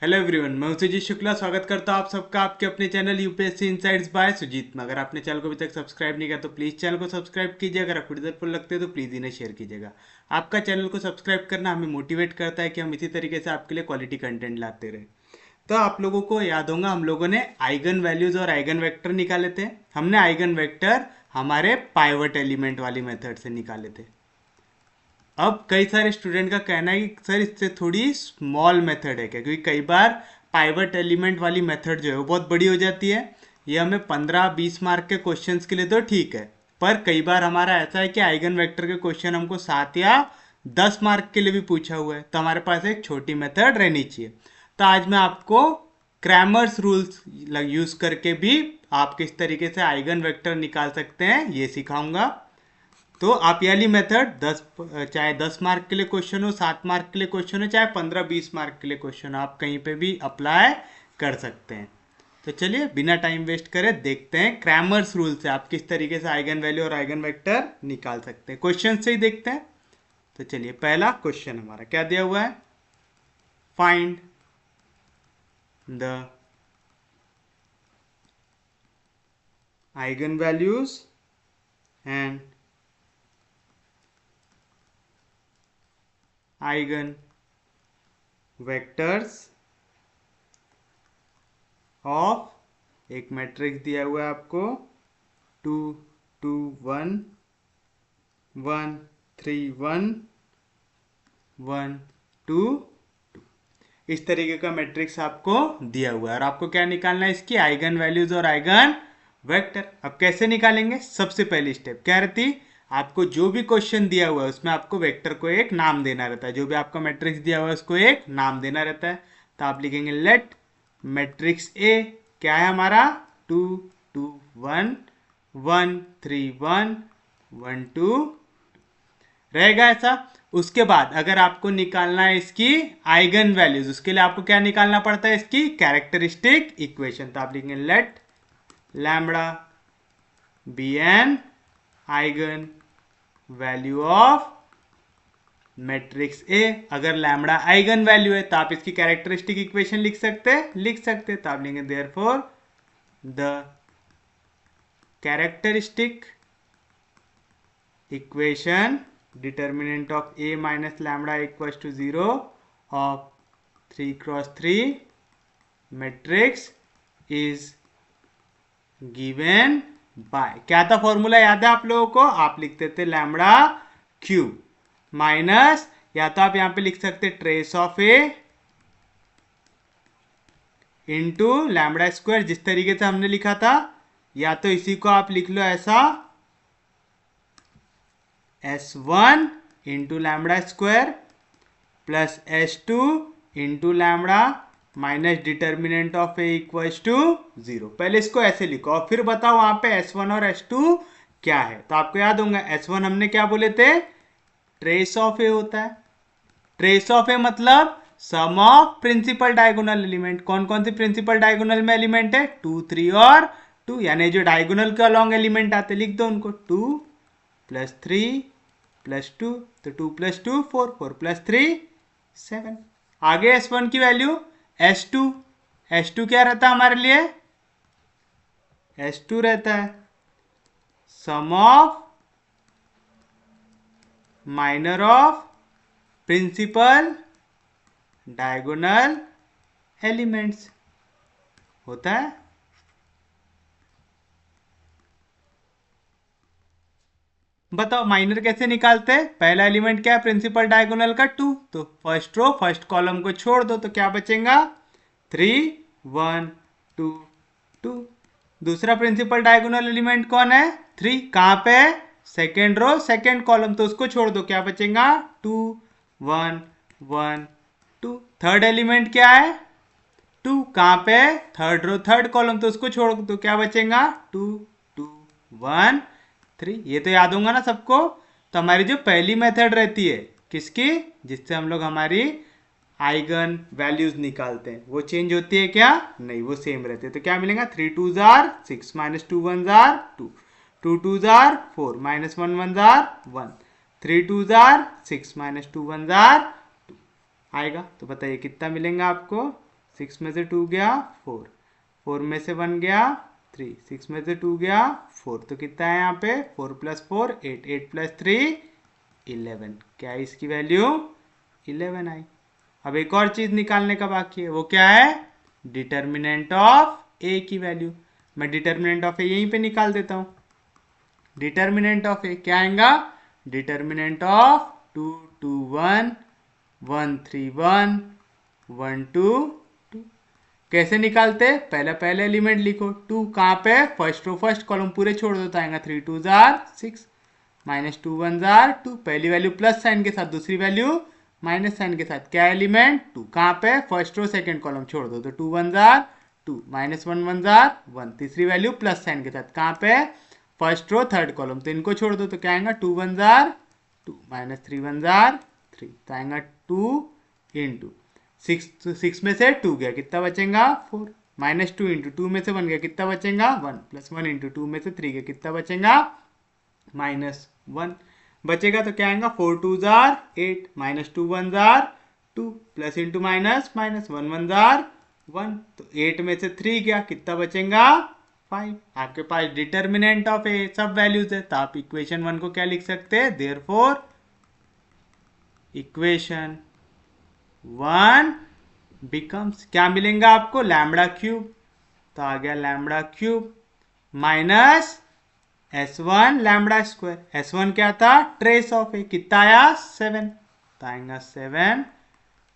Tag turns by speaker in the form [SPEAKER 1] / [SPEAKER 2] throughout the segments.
[SPEAKER 1] Hello everyone, मैं हूं सुजीत शुक्ला। स्वागत करता हूं आप सबका आपके अपने channel UPSC insights by Sujeet में। अगर आपने चैनल को अभी तक सब्सक्राइब नहीं किया तो प्लीज़ चैनल को सब्सक्राइब कीजिए। अगर आपको रिजल्ट लगते हैं तो प्लीज़ इन्हें शेयर कीजिएगा। आपका चैनल को सब्सक्राइब करना हमें मोटिवेट करता है कि हम इसी तरीके से आपके लिए क्वालिटी कंटेंट लाते रहें। तो आप लोगों को याद होगा, हम लोगों ने आइगन वैल्यूज और आइगन वेक्टर निकाले थे। हमने आइगन वेक्टर हमारे पाइवट एलिमेंट वाली मेथड से निकाले थे। अब कई सारे स्टूडेंट का कहना है कि सर इससे थोड़ी स्मॉल मेथड है क्या, क्योंकि कई बार पाइवट एलिमेंट वाली मेथड जो है वो बहुत बड़ी हो जाती है। ये हमें 15-20 मार्क के क्वेश्चंस के लिए तो ठीक है, पर कई बार हमारा ऐसा है कि आइगन वेक्टर के क्वेश्चन हमको 7 या 10 मार्क के लिए भी पूछा हुआ है, तो हमारे पास एक छोटी मेथड रहनी चाहिए। तो आज मैं आपको क्रैमर्स रूल्स यूज करके भी आप किस तरीके से आइगन वेक्टर निकाल सकते हैं ये सिखाऊंगा। तो आप ये वाली मेथड 10, चाहे 10 मार्क के लिए क्वेश्चन हो, 7 मार्क के लिए क्वेश्चन हो, चाहे 15-20 मार्क के लिए क्वेश्चन हो, आप कहीं पे भी अप्लाई कर सकते हैं। तो चलिए बिना टाइम वेस्ट करे देखते हैं क्रैमर्स रूल से आप किस तरीके से आइगन वैल्यू और आइगन वेक्टर निकाल सकते हैं। क्वेश्चन से ही देखते हैं। तो चलिए पहला क्वेश्चन हमारा क्या दिया हुआ है, find the eigen values and eigen vectors of एक मैट्रिक्स दिया हुआ है आपको 2 2 1 1 3 1 1 2 2। इस तरीके का मैट्रिक्स आपको दिया हुआ है और आपको क्या निकालना है, इसकी आइगन वैल्यूज और आइगन वेक्टर। अब कैसे निकालेंगे, सबसे पहली स्टेप क्या रहती, आपको जो भी क्वेश्चन दिया हुआ है उसमें आपको वेक्टर को एक नाम देना रहता है। जो भी आपका मैट्रिक्स दिया हुआ है उसको एक नाम देना रहता है। तो आप लिखेंगे लेट मैट्रिक्स ए क्या है हमारा 2 2 1 1 3 1 1 2 रहेगा ऐसा। उसके बाद अगर आपको निकालना है इसकी आइगन वैल्यूज, उसके लिए आपको क्या निकालना पड़ता है, इसकी कैरेक्टरिस्टिक इक्वेशन। तो आप लिखेंगे let lambda be an eigen value of matrix A. अगर लैम्बडा आइगन वैल्यू है तो आप इसकी कैरेक्टरिस्टिक इक्वेशन लिख सकते हैं। तो आप लिखेंगे therefore the characteristic equation determinant of a minus lambda equals to 0 of 3 cross 3 matrix is given by, क्या था फॉर्मूला याद है आप लोगों को, आप लिखते थे लैम्बडा क्यूब माइनस, या तो आप यहां पे लिख सकते trace of A into lambda square जिस तरीके से हमने लिखा था, या तो इसी को आप लिख लो ऐसा S1 into lambda square plus S2 into lambda minus determinant of A equals to 0। पहले इसको ऐसे लिखो और फिर बताओ वहां पे S1 और S2 क्या है। तो आपको याद होगा S1 हमने क्या बोले थे, ट्रेस ऑफ ए होता है। ट्रेस ऑफ ए मतलब sum of principal diagonal element. कौन कौन से प्रिंसिपल डायगोनल में एलिमेंट है, 2 3 और 2, यानी जो डायगोनल के अलॉन्ग एलिमेंट आते लिख दो उनको, 2 प्लस 3 प्लस 2, तो 2 प्लस 2 4, 4 प्लस 3 7। आगे S1 की वैल्यू S2, S2 क्या रहता है हमारे लिए, S2 रहता है sum of minor of principal diagonal elements होता है। बताओ माइनर कैसे निकालते हैं, पहला एलिमेंट क्या है प्रिंसिपल डायगोनल का 2, तो फर्स्ट रो फर्स्ट कॉलम को छोड़ दो तो क्या बचेगा 3 1 2 2। दूसरा प्रिंसिपल डायगोनल एलिमेंट कौन है 3, कहां पे है सेकेंड रो सेकेंड कॉलम, तो उसको छोड़ दो क्या बचेगा 2 1 1 2। थर्ड एलिमेंट क्या है 2, कहां पे है थर्ड रो थर्ड कॉलम, तो उसको छोड़ दो क्या बचेगा 2 2 1 3। ये तो याद होगा ना सबको। तो हमारी जो पहली मेथड रहती है किसकी, जिससे हम लोग हमारी आइगन वैल्यूज निकालते हैं, वो चेंज होती है क्या, नहीं, वो सेम रहते हैं। तो क्या मिलेगा 3 2 6 माइनस 2 1 2, 2 2 4 माइनस 1 1 1, 3 2 6 माइनस 2 1 2 आएगा। तो बताइए कितना मिलेगा आपको 6 में से 2 गया 4, 4 में से 1 गया 3, 6 में से 2 गया 4, तो कितना है यहाँ पे 4 + 4 8, 8 + 3 11। क्या है इसकी वैल्यू 11 आई। अब एक और चीज निकालने का बाकी है, वो क्या है डिटर्मिनेंट ऑफ ए की वैल्यू। मैं डिटर्मिनेंट ऑफ ए यहीं पे निकाल देता हूं। डिटर्मिनेंट ऑफ ए क्या आएगा, डिटर्मिनेंट ऑफ 2 2 1 1 3 1 1 2 2। कैसे निकालते, पहले एलिमेंट लिखो, 2 कहाँ पे फर्स्ट रो फर्स्ट कॉलम पूरे छोड़ दो तो आएगा 3 2 6 -2 1 2। पहली वैल्यू प्लस साइन के साथ, दूसरी वैल्यू माइनस साइन के साथ। क्या एलिमेंट 2 कहाँ पे फर्स्ट रो सेकंड कॉलम छोड़ दो तो 2 1 2 -1 1 1। तीसरी वैल्यू प्लस साइन के साथ कहाँ पे फर्स्ट रो थर्ड कॉलम, तो इनको छोड़ दो तो क्या आएगा 2 1 2 -3 1 3, तो आएगा 2 इंटू 6 में से 2 गया कितना बचेगा 4, -2 इंटू 2 में से 1 गया कितना बचेगा 1, +1 इंटू 2 में से 3 गया कितना बचेगा -1 बचेगा। तो क्या आएगा 4 2 8 -2 1 2 प्लस इंटू माइनस -1 1 1, तो 8 में से 3 गया कितना बचेगा 5। आपके पास डिटर्मिनेंट ऑफ ए सब वैल्यूज है, तो आप इक्वेशन 1 को क्या लिख सकते हैं, देयरफॉर इक्वेशन 1 बिकम्स, क्या मिलेगा आपको लैम्बडा क्यूब, तो आ गया lambda cube minus S1 lambda square. S1 क्या था ट्रेस ऑफ ए, कितना आया 7, तो आएगा 7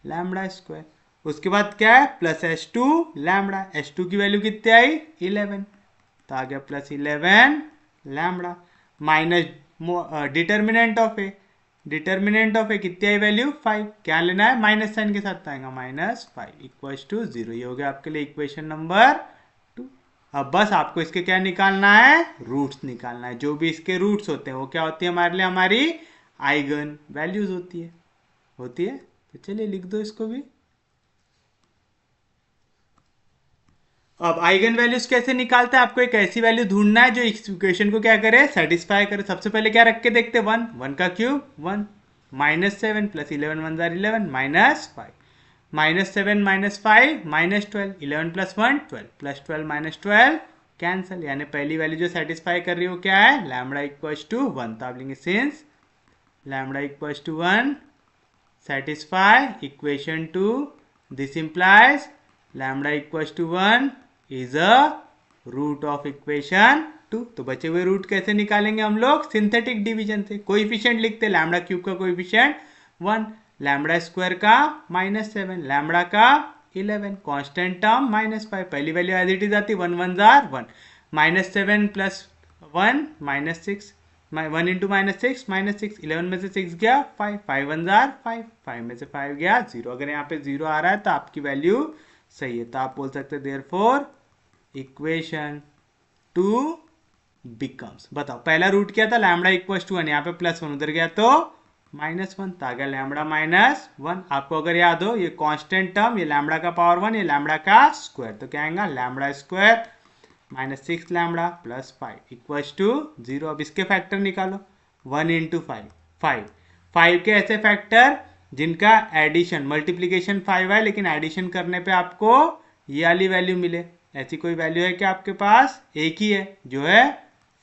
[SPEAKER 1] लैम्बडा स्क्वायर। उसके बाद क्या है प्लस S2 लैम्बडा, S2 की वैल्यू कितनी आई 11, तो आ गया +11 lambda minus determinant of A, determinant of A कितनी आई वैल्यू 5, क्या लेना है माइनस साइन के साथ आएगा -5 = 0। ये हो गया आपके लिए इक्वेशन नंबर 2। अब बस आपको इसके क्या निकालना है, रूट्स निकालना है। जो भी इसके रूट्स होते हैं वो क्या होती है हमारे लिए, हमारी आइगन वैल्यूज होती है। तो चलिए लिख दो इसको भी। अब आइगन वैल्यूज कैसे निकालते हैं, आपको एक ऐसी वैल्यू ढूंढना है जो इस इक्वेशन को क्या करे सेटिस्फाई करे। सबसे पहले क्या रख के देखते हैं 1, 1 का क्यूब 1, -7 + 11 1 11 -5, -7 -5 -12, 11 + 1 12, +12 -12 कैंसिल, यानी पहली वैल्यू जो सेटिस्फाई कर रही हो क्या है लैम्बडा = 1, तो आप लेंगे since lambda = 1 satisfy equation 2, this implies lambda = 1 is a root of equation 2। तो बचे हुए रूट कैसे निकालेंगे हम लोग, सिंथेटिक डिवीजन से। कोएफिशिएंट लिखते, लैम्बडा क्यूब का कोएफिशिएंट 1, लैम्बडा स्क्वायर का -7, लैम्बडा का 11, कांस्टेंट टर्म -5, पहली वैल्यू एज इट इज आती 1 1 1, -7 + 1 -6, 1 इंटू -6 -6, 11 में से 6 गया 5, 5 1 5, 5 में से 5 गया 0। अगर यहाँ पे 0 आ रहा है तो आपकी वैल्यू सही है, तो आप बोल सकते हैं देयरफॉर इक्वेशन 2 बिकम्स। बताओ पहला रूट क्या था लैम्बडा = 1, यहाँ पे +1 उधर गया तो -1, तो आ गया लैम्बडा -1। आपको अगर याद हो ये कांस्टेंट टर्म, ये लैम्बडा का पावर 1, ये लैम्बडा का स्क्वायर, तो क्या आएगा लैम्बडा स्क्वायर -6 लैम्बडा + 5 = 0। अब इसके फैक्टर निकालो, 1 × 5 5, 5 के ऐसे फैक्टर जिनका एडिशन मल्टीप्लीकेशन 5 है लेकिन एडिशन करने पे आपको ये वाली वैल्यू मिले। ऐसी कोई वैल्यू है कि आपके पास एक ही है जो है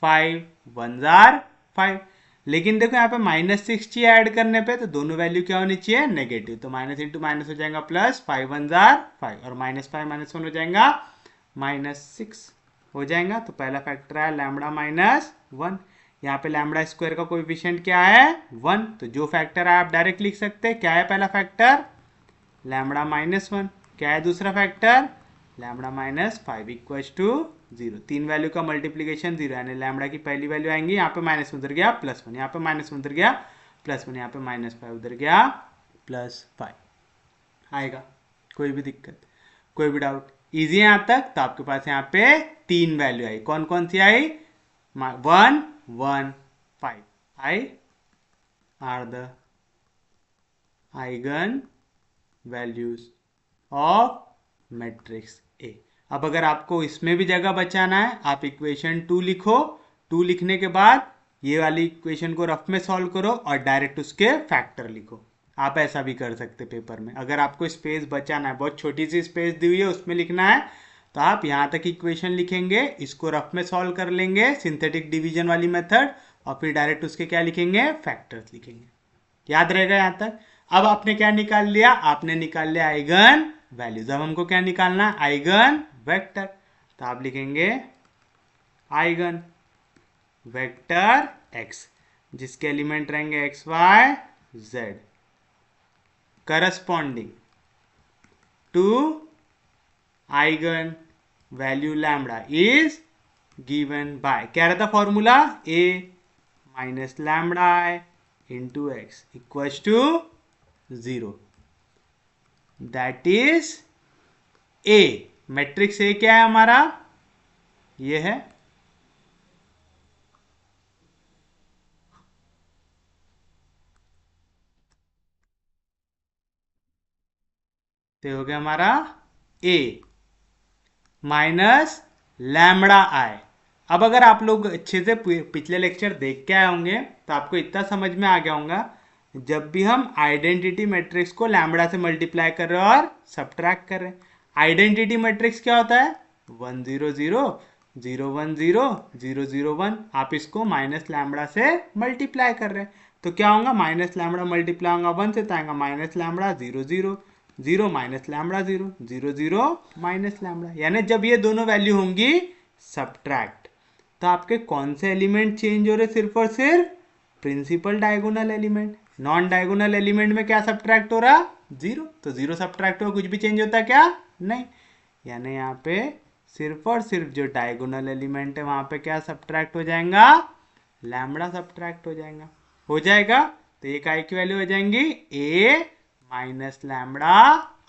[SPEAKER 1] 5 1 5, लेकिन देखो यहाँ पे -6 चाहिए ऐड करने पे, तो दोनों वैल्यू क्या होनी चाहिए नेगेटिव, तो माइनस इंटू माइनस हो जाएगा प्लस, 5 1 5 और -5 -1 हो जाएगा -6 हो जाएगा। तो पहला फैक्टर है लैम्बडा -1, यहाँ पे लैम्बडा स्क्वायर का कोएफिशिएंट क्या है 1, तो जो फैक्टर है आप डायरेक्ट लिख सकते हैं। क्या है पहला फैक्टर लैम्बडा -1, क्या है दूसरा फैक्टर लैम्बडा -5 = 0। तीन वैल्यू का मल्टीप्लीकेशन 0, यानी लैम्बडा की पहली वैल्यू आएंगी, यहाँ पे माइनस उधर गया +1, यहाँ पे माइनस उधर गया +1, यहाँ पे -5 उधर गया +5 आएगा। कोई भी दिक्कत, कोई भी डाउट, इजी है यहाँ तक। तो आपके पास यहाँ पे तीन वैल्यू आई, कौन कौन सी आई 1 1 5 I R the eigen values of matrix A. अब अगर आपको इसमें भी जगह बचाना है आप इक्वेशन 2 लिखो, 2 लिखने के बाद ये वाली इक्वेशन को रफ में सॉल्व करो और डायरेक्ट उसके फैक्टर लिखो। आप ऐसा भी कर सकते पेपर में। अगर आपको स्पेस बचाना है, बहुत छोटी सी स्पेस दी हुई है उसमें लिखना है, तो आप यहाँ तक इक्वेशन लिखेंगे, इसको रफ में सॉल्व कर लेंगे सिंथेटिक डिवीजन वाली मेथड, और फिर डायरेक्ट उसके क्या लिखेंगे, फैक्टर्स लिखेंगे। याद रहेगा यहाँ तक। अब आपने क्या निकाल लिया, आपने निकाल लिया आइगन वैल्यूज। अब हमको क्या निकालना है, आइगन वेक्टर। तो आप लिखेंगे आइगन वेक्टर एक्स, जिसके एलिमेंट रहेंगे x y z, corresponding to eigen value lambda is given by, क्या रहता formula, A minus lambda I into x equals to 0। That is A. Matrix A क्या है हमारा, ये है। तो हो गया हमारा ए माइनस लैम्बडा आई। अब अगर आप लोग अच्छे से पिछले लेक्चर देख के आए होंगे तो आपको इतना समझ में आ गया होगा, जब भी हम आइडेंटिटी मैट्रिक्स को लैम्बडा से मल्टीप्लाई कर रहे हैं और सब्ट्रैक्ट कर रहे हैं, आइडेंटिटी मैट्रिक्स क्या होता है, 1 0 0 0 1 0 0 0 1। आप इसको माइनस लैम्बडा से मल्टीप्लाई कर रहे हैं, तो क्या होगा, माइनस लैम्बडा मल्टीप्लाई होगा 1 से, तो आएगा minus lambda 0 0 0 minus lambda 0 0 0 minus lambda. यानी जब ये दोनों वैल्यू होंगी सब्ट्रैक्ट, तो आपके कौन से एलिमेंट चेंज हो रहे, सिर्फ और सिर्फ principal diagonal element. Non diagonal element में क्या सब्ट्रैक्ट हो रहा, 0। तो 0 सब्ट्रैक्ट हो, कुछ भी चेंज होता क्या, नहीं। यानी यहाँ पे सिर्फ और सिर्फ जो डायगोनल एलिमेंट है वहां पे क्या सब्ट्रैक्ट हो जाएगा, लैम्बडा सब्ट्रैक्ट हो जाएगा। हो जाएगा, तो एक आई की वैल्यू हो जाएंगी ए माइनस लैम्बडा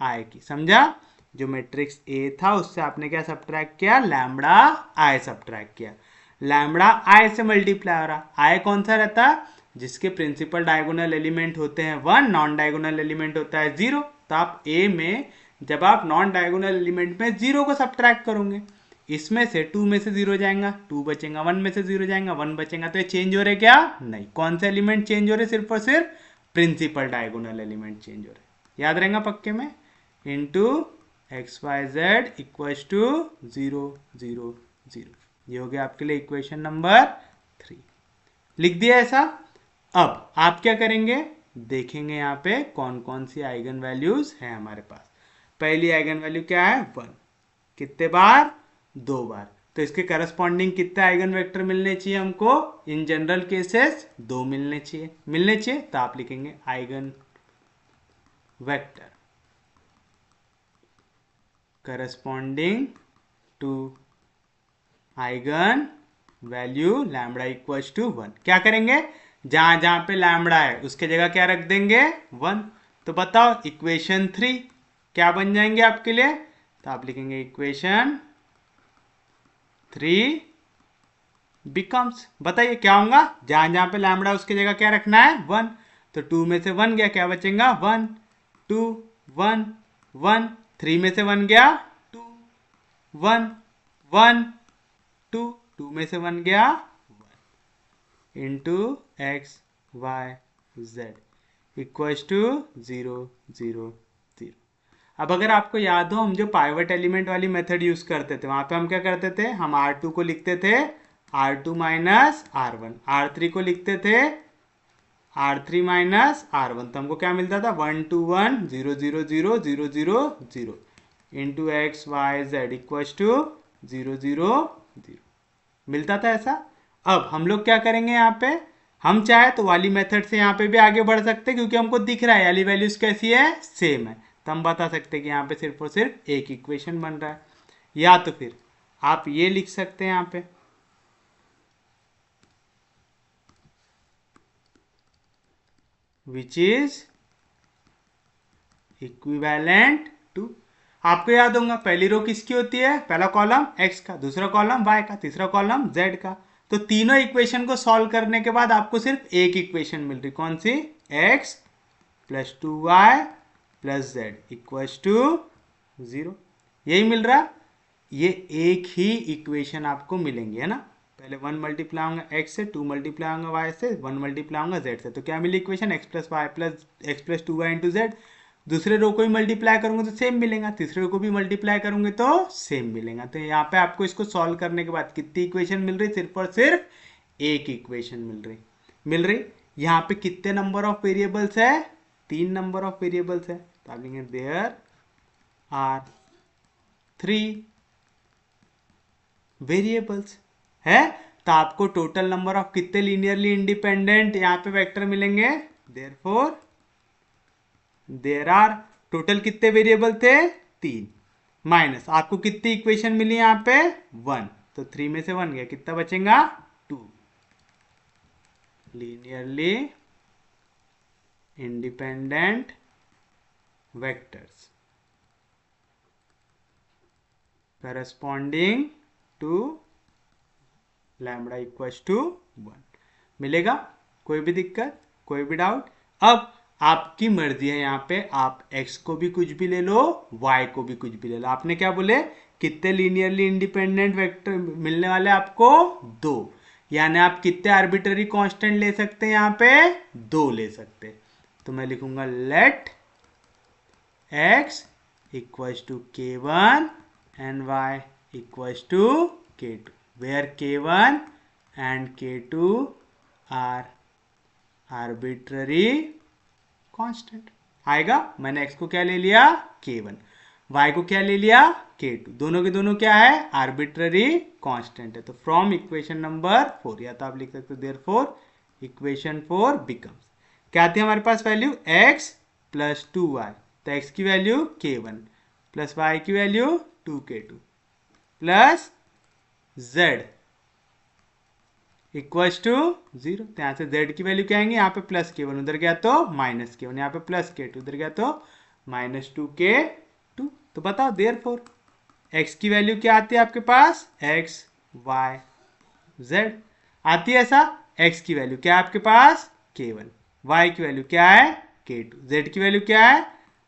[SPEAKER 1] आई की। समझा, जो मैट्रिक्स ए था उससे आपने क्या सब्ट्रैक्ट किया, लैम्बडा आई सब्ट्रैक्ट किया। लैम्बडा आई से मल्टीप्लाई हो रहा, आई कौन सा रहता है, जिसके प्रिंसिपल डायगोनल एलिमेंट होते हैं 1, नॉन डायगोनल एलिमेंट होता है 0। तो आप ए में जब आप नॉन डायगोनल एलिमेंट में 0 को सब्ट्रैक्ट करोगे, इसमें से 2 में से 0 जाएगा, 2 बचेगा, 1 में से 0 जाएगा, 1 बचेगा, तो ये चेंज हो रहे क्या, नहीं। कौन से एलिमेंट चेंज हो रहे, सिर्फ और सिर्फ प्रिंसिपल डायगोनल एलिमेंट चेंज हो रहे। याद रहेगा पक्के में, into x y z equals to 0 0 0। ये हो गया आपके लिए इक्वेशन नंबर 3, लिख दिया ऐसा। अब आप क्या करेंगे, देखेंगे यहाँ पे कौन कौन सी आइगन वैल्यूज है हमारे पास। पहली आइगन वैल्यू क्या है, 1। कितने बार, 2 बार। तो इसके करस्पॉन्डिंग कितने आइगन वेक्टर मिलने चाहिए हमको, इन जनरल केसेस 2 मिलने चाहिए। तो आप लिखेंगे eigen vector corresponding to eigen value lambda equals to 1। क्या करेंगे, जहां जहां पे लैम्बडा है उसके जगह क्या रख देंगे, 1। तो बताओ इक्वेशन 3 क्या बन जाएंगे आपके लिए, तो आप लिखेंगे इक्वेशन 3 बिकम्स, बताइए क्या होगा, जहां जहां पे लैम्बडा उसकी जगह क्या रखना है, 1। तो 2 में से 1 गया, क्या बचेगा, 1 2 1 1। 3 में से 1 गया, 2 1 1 2 2 में से 1 गया, 1 into x y z equals to 0 0 0। अब अगर आपको याद हो, हम जो पाइवट एलिमेंट वाली मेथड यूज करते थे, वहां पे हम क्या करते थे, हम R2 को लिखते थे R2 माइनस R1, R3 को लिखते थे R3 माइनस R1। तो हमको क्या मिलता था, 1 2 1 0 0 0 0 0 0 into x y z equals to 0 0 0 मिलता था ऐसा। अब हम लोग क्या करेंगे, यहाँ पे हम चाहे तो वाली मेथड से यहाँ पे भी आगे बढ़ सकते हैं, क्योंकि हमको दिख रहा है वाली वैल्यूज कैसी है, सेम है। तो हम बता सकते हैं कि यहाँ पे सिर्फ और सिर्फ एक इक्वेशन बन रहा है। या तो फिर आप ये लिख सकते हैं यहाँ पे, विच इज इक्विवेलेंट टू, आपको याद होगा पहली रो किसकी होती है, पहला कॉलम x का, दूसरा कॉलम y का, तीसरा कॉलम z का। तो तीनों इक्वेशन को सॉल्व करने के बाद आपको सिर्फ एक इक्वेशन मिल रही, कौन सी, x plus 2y plus z equals to 0, यही मिल रहा। ये एक ही इक्वेशन आपको मिलेंगे, है ना। पहले 1 मल्टीप्लाई होगा एक्स से, 2 मल्टीप्लाई होगा वाई से, 1 मल्टीप्लाई होगा जेड से। तो क्या मिली equation, x plus y plus x plus 2y into Z. दूसरे रो को भी मल्टीप्लाई करूंगा तो सेम मिलेगा, तीसरे रो को भी मल्टीप्लाई करूंगे तो सेम मिलेगा। तो यहाँ पे आपको इसको सॉल्व करने के बाद कितनी इक्वेशन मिल रही, सिर्फ और सिर्फ एक इक्वेशन मिल रही। यहाँ पे कितने नंबर ऑफ वेरिएबल्स है, 3 नंबर ऑफ वेरिएबल्स है। तो आप लिखेंगे देयर आर 3 वेरिएबल्स है। तो आपको टोटल नंबर ऑफ कितने लीनियरली इंडिपेंडेंट यहाँ पे वेक्टर मिलेंगे, देयरफॉर देयर आर, टोटल कितने वेरिएबल थे 3, माइनस आपको कितनी इक्वेशन मिली यहाँ पे 1, तो 3 में से 1 गया, कितना बचेगा 2 linearly independent vectors corresponding to lambda equals to 1 मिलेगा। कोई भी दिक्कत, कोई भी डाउट। अब आपकी मर्जी है, यहाँ पे आप x को भी कुछ भी ले लो, y को भी कुछ भी ले लो। आपने क्या बोले, कितने लीनियरली इंडिपेंडेंट वेक्टर मिलने वाले आपको 2, यानी आप कितने आर्बिट्ररी कांस्टेंट ले सकते हैं, यहाँ पे 2 ले सकते। तो मैं लिखूंगा let x equals to k1 and y equals to k2, where k1 and k2 are arbitrary constant। आएगा, मैंने x को क्या ले लिया k1, y को क्या ले लिया k2, दोनों के दोनों क्या है आर्बिट्ररी कांस्टेंट है। तो फ्रॉम इक्वेशन नंबर 4, या तो आप लिख सकते हो देयरफॉर इक्वेशन 4 बिकम्स, क्या आती है हमारे पास वैल्यू x प्लस 2y, तो x की वैल्यू k1 प्लस y की value 2k2 plus z equals to 0। तो यहाँ से z की वैल्यू क्या आएंगे, यहाँ पे प्लस k1 उधर गया तो माइनस k1, यहाँ पे प्लस k2 उधर गया तो माइनस 2k2। तो बताओ देयरफॉर x की वैल्यू क्या आती है आपके पास, x y z आती है ऐसा। x की वैल्यू क्या है आपके पास k1, y की वैल्यू क्या है k2, z की वैल्यू क्या है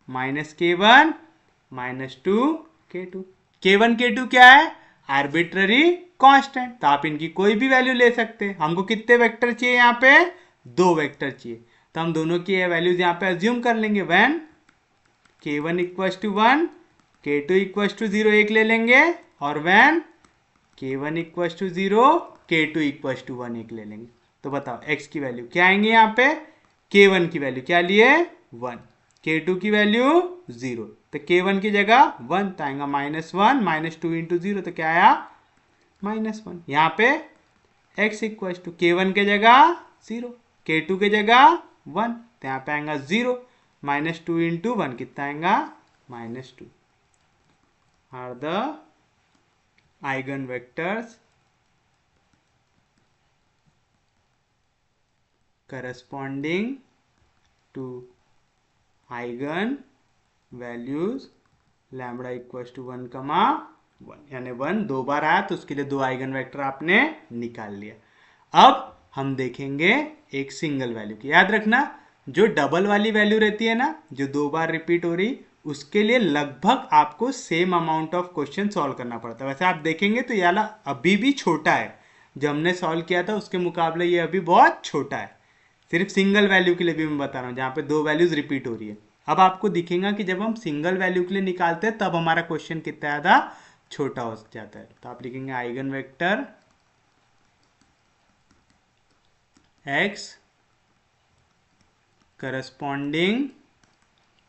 [SPEAKER 1] minus k1 minus 2k2। k1 k2 क्या है आर्बिट्ररी कांस्टेंट, तो आप इनकी कोई भी वैल्यू ले सकते हैं। हमको कितने वेक्टर चाहिए, यहाँ पे 2 वेक्टर चाहिए, तो हम दोनों की वैल्यूज यहाँ पे अज्यूम कर लेंगे। When k1 equals to 1 k2 equals to 0 एक ले लेंगे, और when k1 equals to 0 k2 equals to 1 एक ले लेंगे। तो बताओ x की वैल्यू क्या आएंगे, यहाँ पे k1 की वैल्यू क्या लिए 1, k2 की वैल्यू 0, तो k1 की जगह 1 तो आएगा -1 माइनस 2 इंटू 0, तो क्या आया -1। यहाँ पे x इक्वल्स टू k1 के जगह 0 k2 के जगह 1, तो यहाँ पे आएगा 0 माइनस 2 इंटू 1 कितना आएगा -2 are the eigen vectors corresponding to eigen values lambda equals to 1 comma 1, यानी 1 2 बार आया तो उसके लिए 2 आइगन वेक्टर आपने निकाल लिया। अब हम देखेंगे एक सिंगल वैल्यू की। याद रखना जो डबल वाली वैल्यू रहती है ना, जो 2 बार रिपीट हो रही, उसके लिए लगभग आपको same amount of question solve करना पड़ता है। वैसे आप देखेंगे तो याला अभी भी छोटा है, जो हमने सॉल्व किया था उसके मुकाबले ये अभी बहुत छोटा है। सिर्फ सिंगल वैल्यू के लिए भी मैं बता रहा हूँ, जहाँ पे 2 वैल्यूज रिपीट हो रही है। अब आपको दिखेगा कि जब हम सिंगल वैल्यू के लिए निकालते हैं तब हमारा क्वेश्चन कितना ज़्यादा छोटा हो जाता है। तो आप लिखेंगे eigen vector x corresponding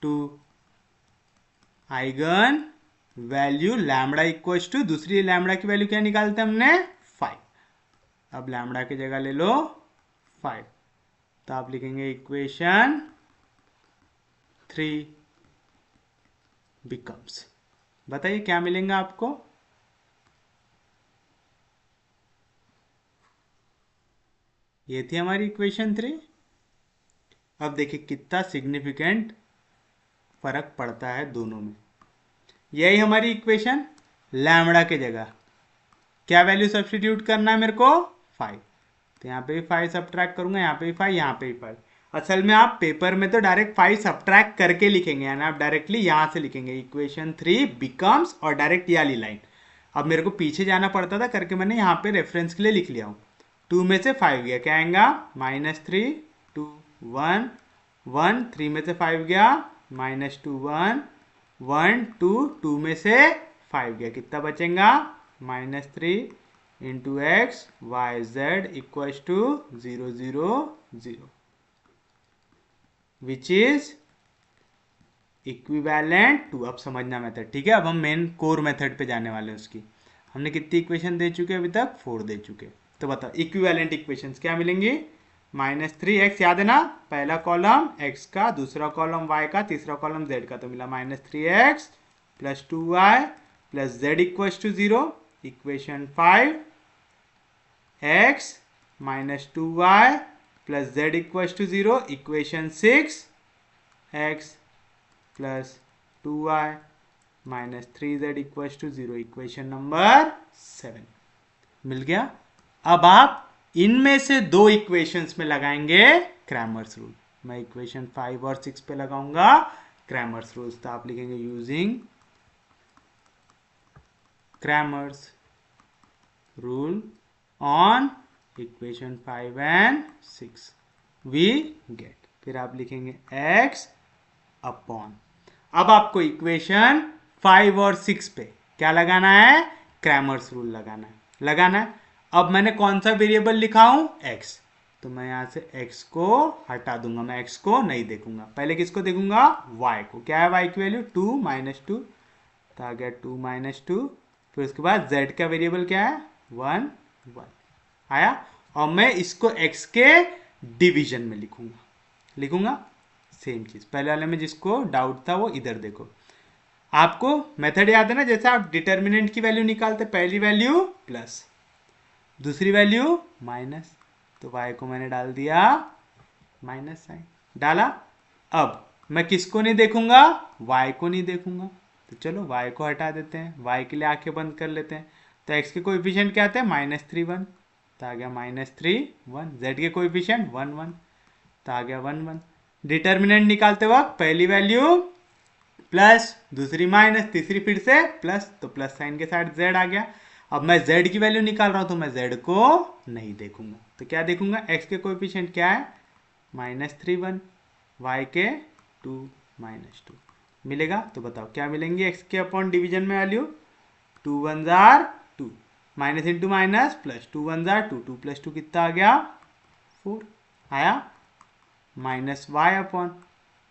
[SPEAKER 1] to eigen value lambda equals to, दूसरी लैम्बडा की वैल्यू क्या निकालते हैं हमने 5, अब लैम्बडा की जगह ले लो 5, तो आप लिखेंगे इक्वेशन 3 बिकम्स, बताइए क्या मिलेगा आपको। ये थी हमारी इक्वेशन 3। अब देखिए कितना सिग्निफिकेंट फर्क पड़ता है दोनों में। यही हमारी इक्वेशन, लैम्बडा के जगह क्या वैल्यू सब्स्टिट्यूट करना है मेरे को 5, तो यहाँ पे भी 5 सब्ट्रैक्ट करूंगा, यहाँ पे भी 5, यहाँ पे भी 5। असल में आप पेपर में तो डायरेक्ट 5 सब्ट्रैक्ट करके लिखेंगे, यानी आप डायरेक्टली यहाँ से लिखेंगे इक्वेशन 3 बिकम्स और डायरेक्ट ये वाली लाइन। अब मेरे को पीछे जाना पड़ता था करके मैंने यहाँ पे रेफरेंस के लिए लिख लिया हूँ। 2 में से 5 गया, क्या आएगा -3 2 1 1, 3 में से 5 गया -2 1 1 2, 2 में से 5 गया, कितना बचेगा -3 into x y z equals to 0 0 0 which is equivalent to. अब समझना मेथड, ठीक है। अब हम मेन कोर मेथड पे जाने वाले हैं उसकी। हमने कितनी इक्वेशन दे चुके हैं अभी तक, 4 दे चुके। तो बताओ इक्विवेलेंट इक्वेशंस क्या मिलेंगी। -3x याद है ना, पहला कॉलम x का, दूसरा कॉलम y का, तीसरा कॉलम z का, तो मिला -3x plus 2y plus z equals to 0। Equation 5 x minus 2y plus z equals to 0। Equation 6 x plus 2y minus 3z equals to 0। Equation number 7 मिल गया। अब आप इनमें से दो इक्वेशंस में लगाएंगे क्रैमर्स रूल। मैं इक्वेशन 5 और 6 पे लगाऊंगा क्रैमर्स रूल्स, तो आप लिखेंगे using Cramer's rule on equation 5 and 6 we get, फिर आप लिखेंगे x अपॉन। अब आपको इक्वेशन 5 और 6 पे क्या लगाना है, क्रैमर्स रूल लगाना है। अब मैंने कौन सा वेरिएबल लिखा हूं, x, तो मैं यहां से x को हटा दूंगा, मैं x को नहीं देखूंगा। पहले किसको देखूंगा, y को। क्या है y की वैल्यू 2 -2, तो आ गया 2 -2। फिर उसके बाद z का वेरिएबल क्या है 1 1 आया। और मैं इसको x के डिवीजन में लिखूंगा सेम चीज। पहले वाले में जिसको डाउट था वो इधर देखो। आपको मेथड याद है ना, जैसे आप डिटर्मिनेंट की वैल्यू निकालते, पहली वैल्यू प्लस, दूसरी वैल्यू माइनस, तो y को मैंने डाल दिया माइनस साइन डाला। अब मैं किसको नहीं देखूंगा, y को नहीं देखूंगा, तो चलो y को हटा देते हैं, y के लिए आंखें बंद कर लेते हैं। तो x के कोएफिशिएंट क्या आते हैं -3 1, तो आ गया -3 1। z के कोएफिशिएंट 1 1, तो आ गया 1 1। डिटर्मिनेंट निकालते वक्त पहली वैल्यू प्लस, दूसरी माइनस, तीसरी फिर से प्लस, तो प्लस साइन के साथ z आ गया। अब मैं z की वैल्यू निकाल रहा हूं, तो मैं z को नहीं देखूंगा, तो क्या देखूंगा, x के कोएफिशिएंट क्या है -3 1, y के 2 -2 मिलेगा। तो बताओ क्या मिलेंगे x के अपॉन डिवीजन में value, 2 1 2, minus into minus plus, 2 1 2, 2 plus 2 कितना आ गया 4 आया। Minus y upon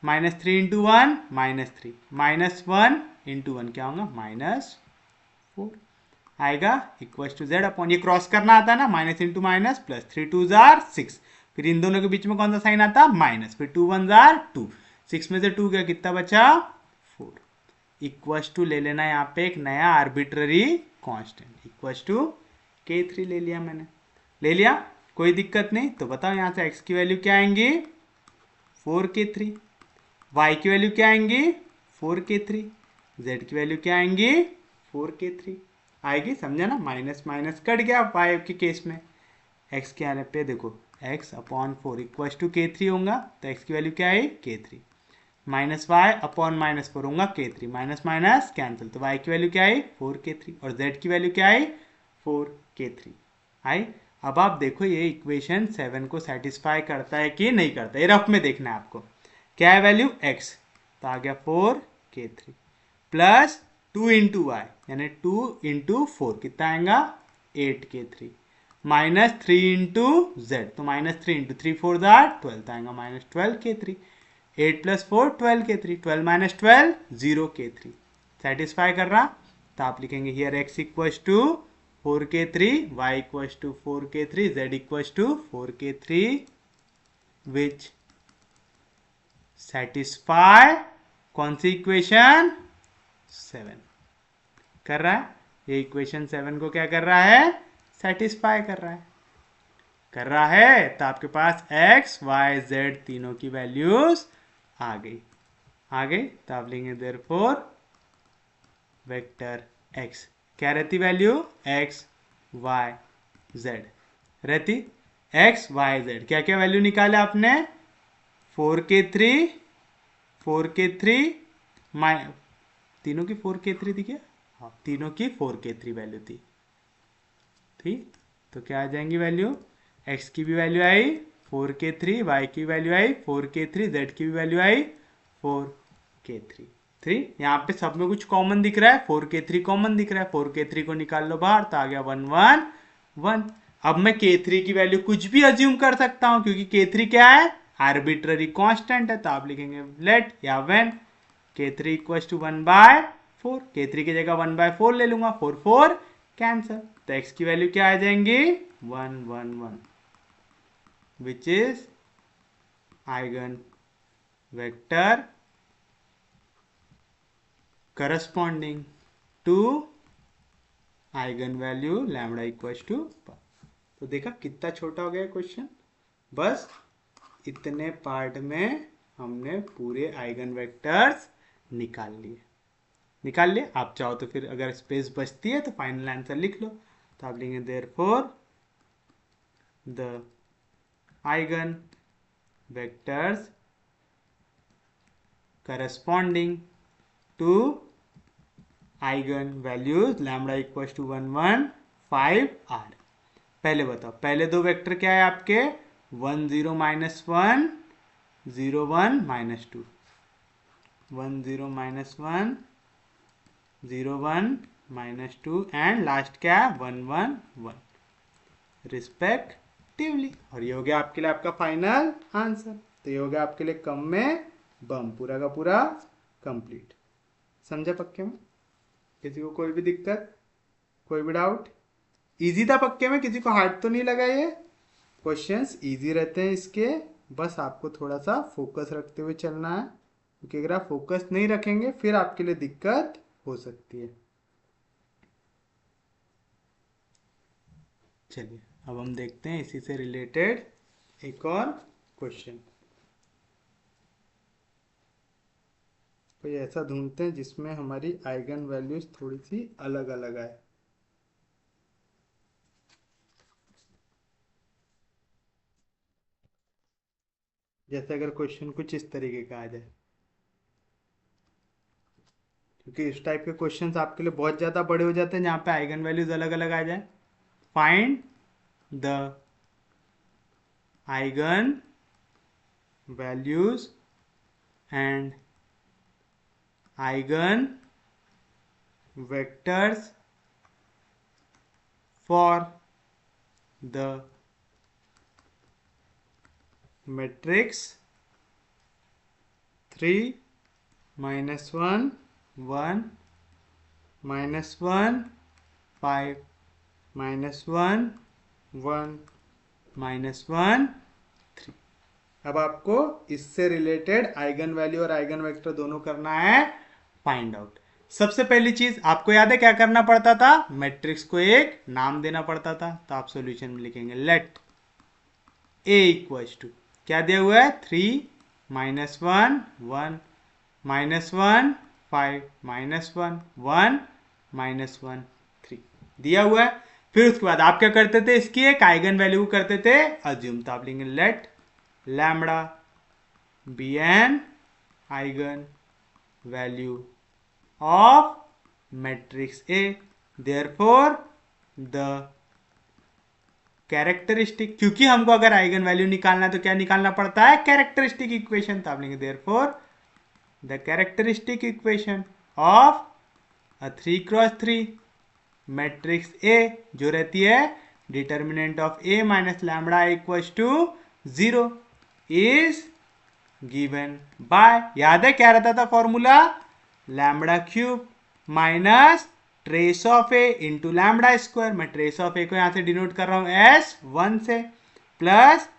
[SPEAKER 1] -3 into 1 -3, -1 into 1 क्या होगा -4 आएगा इक्वल टू z अपॉन, ये क्रॉस करना आता है ना, माइनस इंटू माइनस प्लस, 3 2 6, फिर इन दोनों के बीच में कौन सा साइन आता माइनस, फिर 2 1 2, 6 में से 2 गया, कितना बचा 4 इक्वल टू ले लेना यहाँ पे एक नया arbitrary constant equal to k3 ले लिया मैंने, ले लिया कोई दिक्कत नहीं। तो बताओ यहाँ से x की वैल्यू क्या आएंगी 4k3, y की वैल्यू क्या आएंगी 4k3, z की वैल्यू क्या आएंगी 4k3 आएगी, समझा ना, माइनस माइनस कट गया y के केस में। x के आने पे देखो x upon 4 equal to k3 होगा, तो x की वैल्यू क्या आई k3, माइनस y अपॉन -4 होगा k3, माइनस माइनस कैंसिल, तो y की वैल्यू क्या आई 4k3 और z की वैल्यू क्या आई 4k3 आई। अब आप देखो ये इक्वेशन 7 को सेटिस्फाई करता है कि नहीं करता, ये रफ में देखना है आपको। क्या है वैल्यू x, तो आ गया 4k3 प्लस 2 इंटू वाई यानी 2 इंटू 4 कितना आएगा 8k3 माइनस 3 इंटू जेड, तो -3 इंटू 3 4 12 आएगा -12k3, 8 plus 4 12k3, 12 minus 12 0k3 satisfy कर रहा। तो आप लिखेंगे here x equals to 4k3, y equals to 4k3, z equals to 4k3 which satisfy कौन सी इक्वेशन 7 कर रहा है, ये इक्वेशन 7 को क्या कर रहा है सेटिस्फाई कर रहा है। तो आपके पास x y z तीनों की वैल्यूज आ गई। तो आप लेंगे देयरफॉर वेक्टर x क्या रहती वैल्यू x y z रहती, x y z क्या क्या वैल्यू निकाले आपने 4k3 तीनों की 4k3 थी क्या, हाँ, तीनों की 4k3 वैल्यू थी। ठीक, तो क्या आ जाएंगी वैल्यू, x की भी वैल्यू आई 4k3, y की वैल्यू आई 4k3, z की भी वैल्यू आई 4k3। 3 यहाँ पे सब में कुछ कॉमन दिख रहा है, 4k3 कॉमन दिख रहा है, 4k3 को निकाल लो बाहर तो आ गया 1 1 1। अब मैं k3 की वैल्यू कुछ भी अज्यूम कर सकता हूं क्योंकि k3 क्या है, आर्बिट्ररी कांस्टेंट है, तो आप लिखेंगे लेट या when k3 equal to 1/4, k3 की जगह 1/4 ले लूंगा, 4 4 कैंसर, तो x की वैल्यू क्या आ जाएंगी 1 1 1, which is eigen vector corresponding to eigen value lambda equal to. तो देखा कितना छोटा हो गया क्वेश्चन, बस इतने पार्ट में हमने पूरे आइगन वेक्टर्स निकाल लिए। आप चाहो तो फिर अगर स्पेस बचती है तो फाइनल आंसर लिख लो, तो आप लिखेंगे therefore the eigen vectors corresponding to eigen values lambda equal to 1 1 5 are. पहले बताओ, पहले दो वेक्टर क्या है आपके, 1 0 -1 0 1 -2, 1 0 -1 0 1 -2 एंड लास्ट क्या है 1 1 1 रिस्पेक्टिवली। और ये हो गया आपके लिए आपका फाइनल आंसर। तो ये हो गया आपके लिए कम में बम, पूरा का पूरा कंप्लीट। समझे पक्के में? किसी को कोई भी दिक्कत, कोई भी डाउट? इजी था पक्के में, किसी को हार्ड तो नहीं लगा? ये क्वेश्चंस इजी रहते हैं इसके, बस आपको थोड़ा सा फोकस रखते हुए चलना है, क्योंकि अगर आप फोकस नहीं रखेंगे फिर आपके लिए दिक्कत हो सकती है। चलिए अब हम देखते हैं इसी से रिलेटेड एक और क्वेश्चन। कोई ऐसा ढूंढते हैं जिसमें हमारी आइगन वैल्यूज थोड़ी सी अलग अलग आए। जैसे अगर क्वेश्चन कुछ इस तरीके का आ जाए, क्योंकि इस टाइप के क्वेश्चंस आपके लिए बहुत ज़्यादा बड़े हो जाते हैं जहाँ पे आइगन वैल्यूज अलग अलग आ जाए। Find the eigen values and eigen vectors for the matrix 3 -1 1 -1 5 -1 1 -1 3। अब आपको इससे रिलेटेड आइगन वैल्यू और आइगन वेक्टर दोनों करना है फाइंड आउट। सबसे पहली चीज आपको याद है क्या करना पड़ता था, मैट्रिक्स को एक नाम देना पड़ता था। तो आप सॉल्यूशन में लिखेंगे लेट ए इक्वल्स टू, क्या दिया हुआ है 3 -1 1 -1 5 -1 1 -1 3 दिया हुआ है। फिर उसके बाद आप क्या करते थे, इसकी एक आइगन वैल्यू करते थे अज्यूम। तो आप लेंगे let lambda be an eigen value of matrix A, therefore the characteristic, क्योंकि हमको अगर आइगन वैल्यू निकालना है तो क्या निकालना पड़ता है, कैरेक्टरिस्टिक इक्वेशन। तो आप लेंगे therefore the characteristic equation of a 3x3 matrix A, जो रहती है determinant of A minus lambda equals to 0 is given by, याद है क्या रहता था formula, lambda cube minus trace of A into lambda square. मैं ट्रेस ऑफ ए को यहां से डिनोट कर रहा हूं S1 से, plus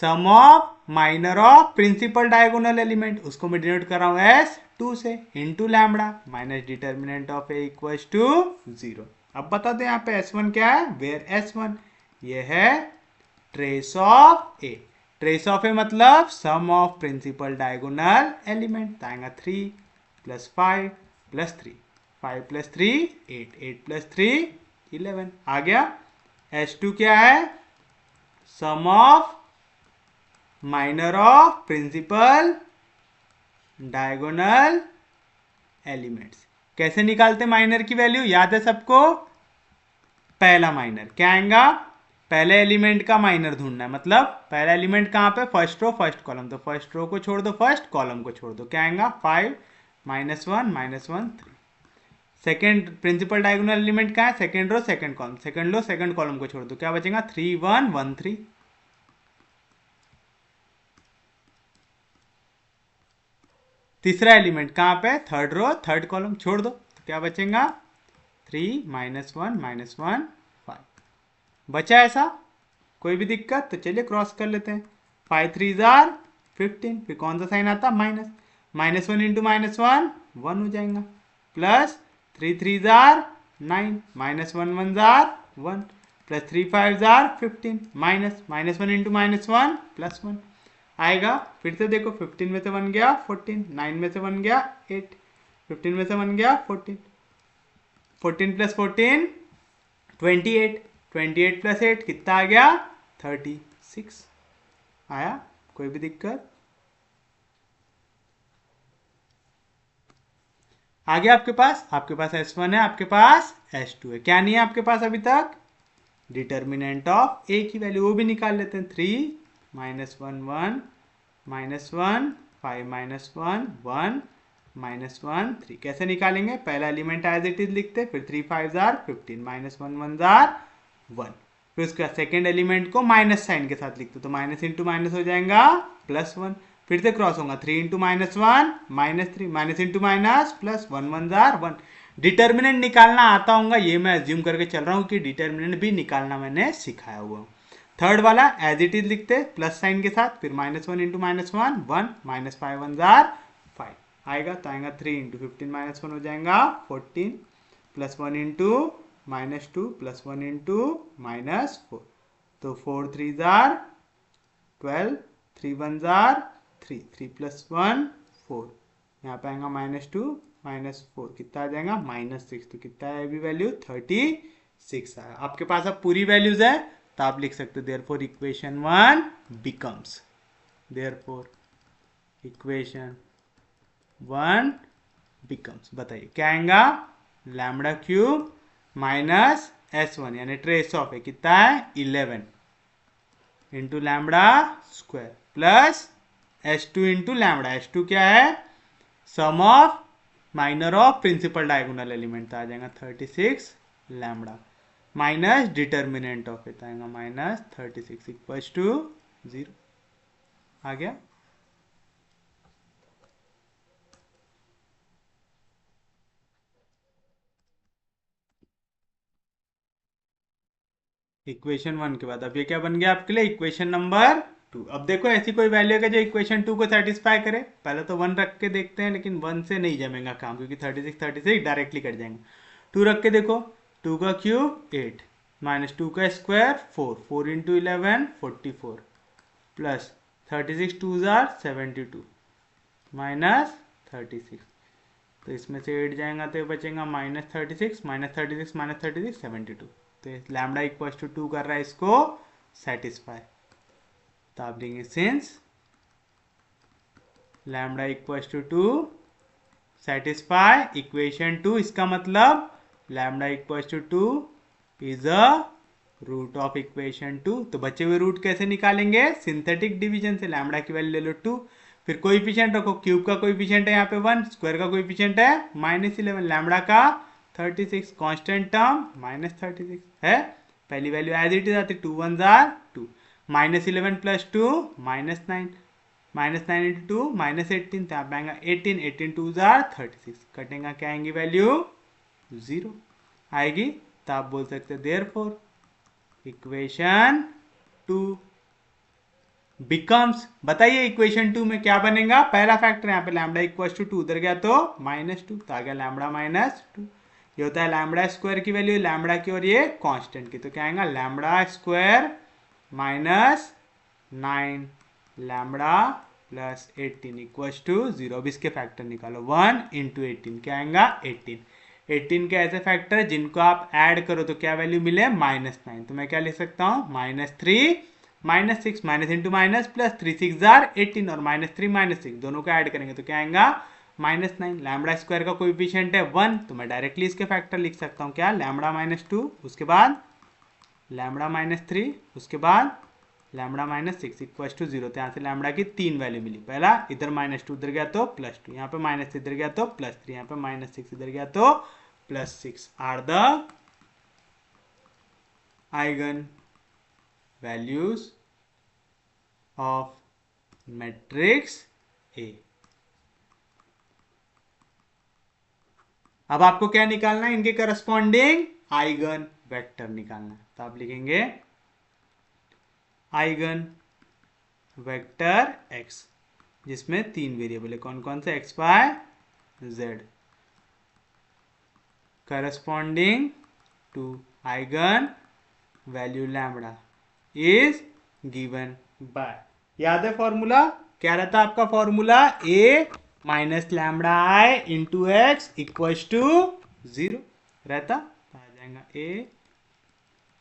[SPEAKER 1] sum of minor of principal diagonal element, उसको मैं डिनोट कर रहा हूं S2 से, into lambda minus determinant of A equals to 0। अब बता दें यहाँ पे S1 क्या है, वेयर S1 ये है trace of A. Trace of A मतलब sum of principal diagonal element, आएगा 3 + 5 + 3, 5 + 3 8, 8 + 3 11 आ गया। S2 क्या है, sum of minor of principal diagonal elements, कैसे निकालते माइनर की वैल्यू, याद है सबको? पहला माइनर क्या आएगा, पहले एलिमेंट का माइनर ढूंढना है, मतलब पहला एलिमेंट कहाँ पे, फर्स्ट रो फर्स्ट कॉलम, तो फर्स्ट रो को छोड़ दो, फर्स्ट कॉलम को छोड़ दो, क्या आएगा 5 -1 -1 3। सेकेंड प्रिंसिपल डायगोनल एलिमेंट क्या है, second row second column, second row second column को छोड़ दो, क्या बचेगा 3 1 1 3। तीसरा एलिमेंट कहाँ पे, थर्ड रो थर्ड कॉलम, छोड़ दो, तो क्या बचेगा 3 -1 -1 5। बचा ऐसा कोई भी दिक्कत, तो चलिए क्रॉस कर लेते हैं। 5 3 जार 15, फिर कौन सा साइन आता, माइनस, -1 इंटू -1 1 हो जाएगा, प्लस 3 3 जार 9 -1 1 जार 1 प्लस 3 5 जार 15 -1 इंटू -1 +1 आएगा। फिर से देखो 15 में से 1 गया 14, 9 में से 1 गया 8, 15 में से 1 गया 14, 14 + 14 28, 28 + 8 कितना आ गया 36 आया। कोई भी दिक्कत? आगे आपके पास S1 है, आपके पास S2 है, क्या नहीं है आपके पास अभी तक, डिटर्मिनेंट ऑफ ए की वैल्यू, वो भी निकाल लेते हैं। 3 -1 1 -1 5 -1 1 -1 3। कैसे निकालेंगे, पहला एलिमेंट एज इट इज लिखते, फिर 3 5 जार 15 -1 1 जार 1, फिर उसके बाद सेकेंड एलिमेंट को माइनस साइन के साथ लिखते, तो माइनस इंटू माइनस हो जाएगा +1, फिर से क्रॉस होगा 3 इंटू -1 -3 माइनस इंटू माइनस +1 1 जार 1। डिटर्मिनेंट निकालना आता होगा, ये मैं अज्यूम करके चल रहा हूँ कि डिटर्मिनेंट भी निकालना मैंने सिखाया हुआ। थर्ड वाला एज इट इज लिखते प्लस साइन के साथ, फिर -1 इंटू -1 1 -5 1 जार 5 आएगा, तो आएगा 3 इंटू 15 -1 हो जाएगा 14 +1 इंटू -2 +1 इंटू -4, तो 4 3 जार 12 3 1 जार 3 3 + 1 4, यहाँ पे आएगा -2 -4 कितना आ जाएगा -6, तो कितना है अभी वैल्यू 36 आया। आपके पास अब पूरी वैल्यूज है, तो आप लिख सकते हो therefore equation 1 becomes, therefore equation 1 becomes, बताइए क्या आएगा, λ³ माइनस S1 यानी ट्रेस ऑफ है कितना है 11 into λ² plus S2 into λ। S2 क्या है, sum of minor of principal diagonal element, आ जाएगा 36 λ माइनस डिटर्मिनेंट ऑफ इट आएगा -36 इक्वल्स टू 0 आ गया। इक्वेशन 1 के बाद अब ये क्या बन गया आपके लिए, इक्वेशन नंबर 2। अब देखो ऐसी कोई वैल्यू है जो इक्वेशन 2 को सेटिस्फाई करे, पहले तो 1 रख के देखते हैं, लेकिन 1 से नहीं जमेगा काम, क्योंकि 36 डायरेक्टली कट जाएंगे। 2 रख के देखो, 2 का क्यूब 8 -2 का स्क्वायर 4 4 इंटू 11 44 प्लस 36 2 जार 72 -36, तो इसमें से 8 जाएगा तो बचेगा -36 -36 -36 72, तो लैम्डा इक्वल टू 2 कर रहा है इसको सेटिस्फाई, तो आप देंगे since lambda equal to 2 satisfy equation 2, इसका मतलब lambda equal to 2 is a root of equation 2। तो बचे हुए रूट कैसे निकालेंगे, सिंथेटिक डिवीजन से, लैम्डा की वैल्यू ले लो 2, फिर कोएफिशिएंट रखो, क्यूब का कोएफिशिएंट है यहाँ पे 1, स्क्वायर का कोएफिशिएंट है -11, लैम्डा का 36, कांस्टेंट टर्म -36 है, पहली वैल्यू एज इट इज आती 2 1 जार 2 -11 + 2 -9 -9 इंटू 2 -18, तो यहाँ पे आएगा 18 18 2 जार 36, कटेगा क्या आएंगी वैल्यू 0 आएगी, तो आप बोल सकते हैं देयरफॉर इक्वेशन 2 बिकम्स, बताइए इक्वेशन 2 में क्या बनेगा, पहला फैक्टर यहाँ पे लैम्डा इक्वल टू 2 उधर गया तो -2, तो आ गया लैम्डा -2, ये होता है λ² की वैल्यू, लैम्डा की और ये कांस्टेंट की, तो क्या आएगा λ² -9 लैम्डा प्लस 18 इक्वल्स टू 0। अब इसके फैक्टर निकालो, 1 इंटू 18 क्या आएगा 18, 18 के ऐसे फैक्टर जिनको आप ऐड करो तो क्या वैल्यू मिले -9, तो मैं क्या लिख सकता हूँ -3 -6 minus into minus plus 3 6 jar 18 और -3 -6 दोनों को ऐड करेंगे तो क्या आएगा -9, लैम्बडा स्क्वायर का कोएफिशिएंट है 1, तो मैं डायरेक्टली इसके फैक्टर लिख सकता हूँ, क्या, लैम्बडा -2, उसके बाद लैम्बडा -3, उसके बाद लैम्बडा -6 इक्वल टू 0। तो यहाँ से लैम्बडा की 3 वैल्यू मिली, पहला इधर -2 इधर गया तो +2, यहाँ पे -3 इधर गया तो +3, यहाँ पे -6 इधर गया तो +6 are the eigen values of matrix A. अब आपको क्या निकालना है, इनके करस्पॉन्डिंग आइगन वेक्टर निकालना है। तो आप लिखेंगे आइगन वेक्टर x, जिसमें 3 वेरिएबल है, कौन कौन से, x y z, corresponding to eigen value lambda is given by, याद है फॉर्मूला क्या रहता है आपका, formula a minus lambda I into x equal to 0 रहता, तो आ जाएगा a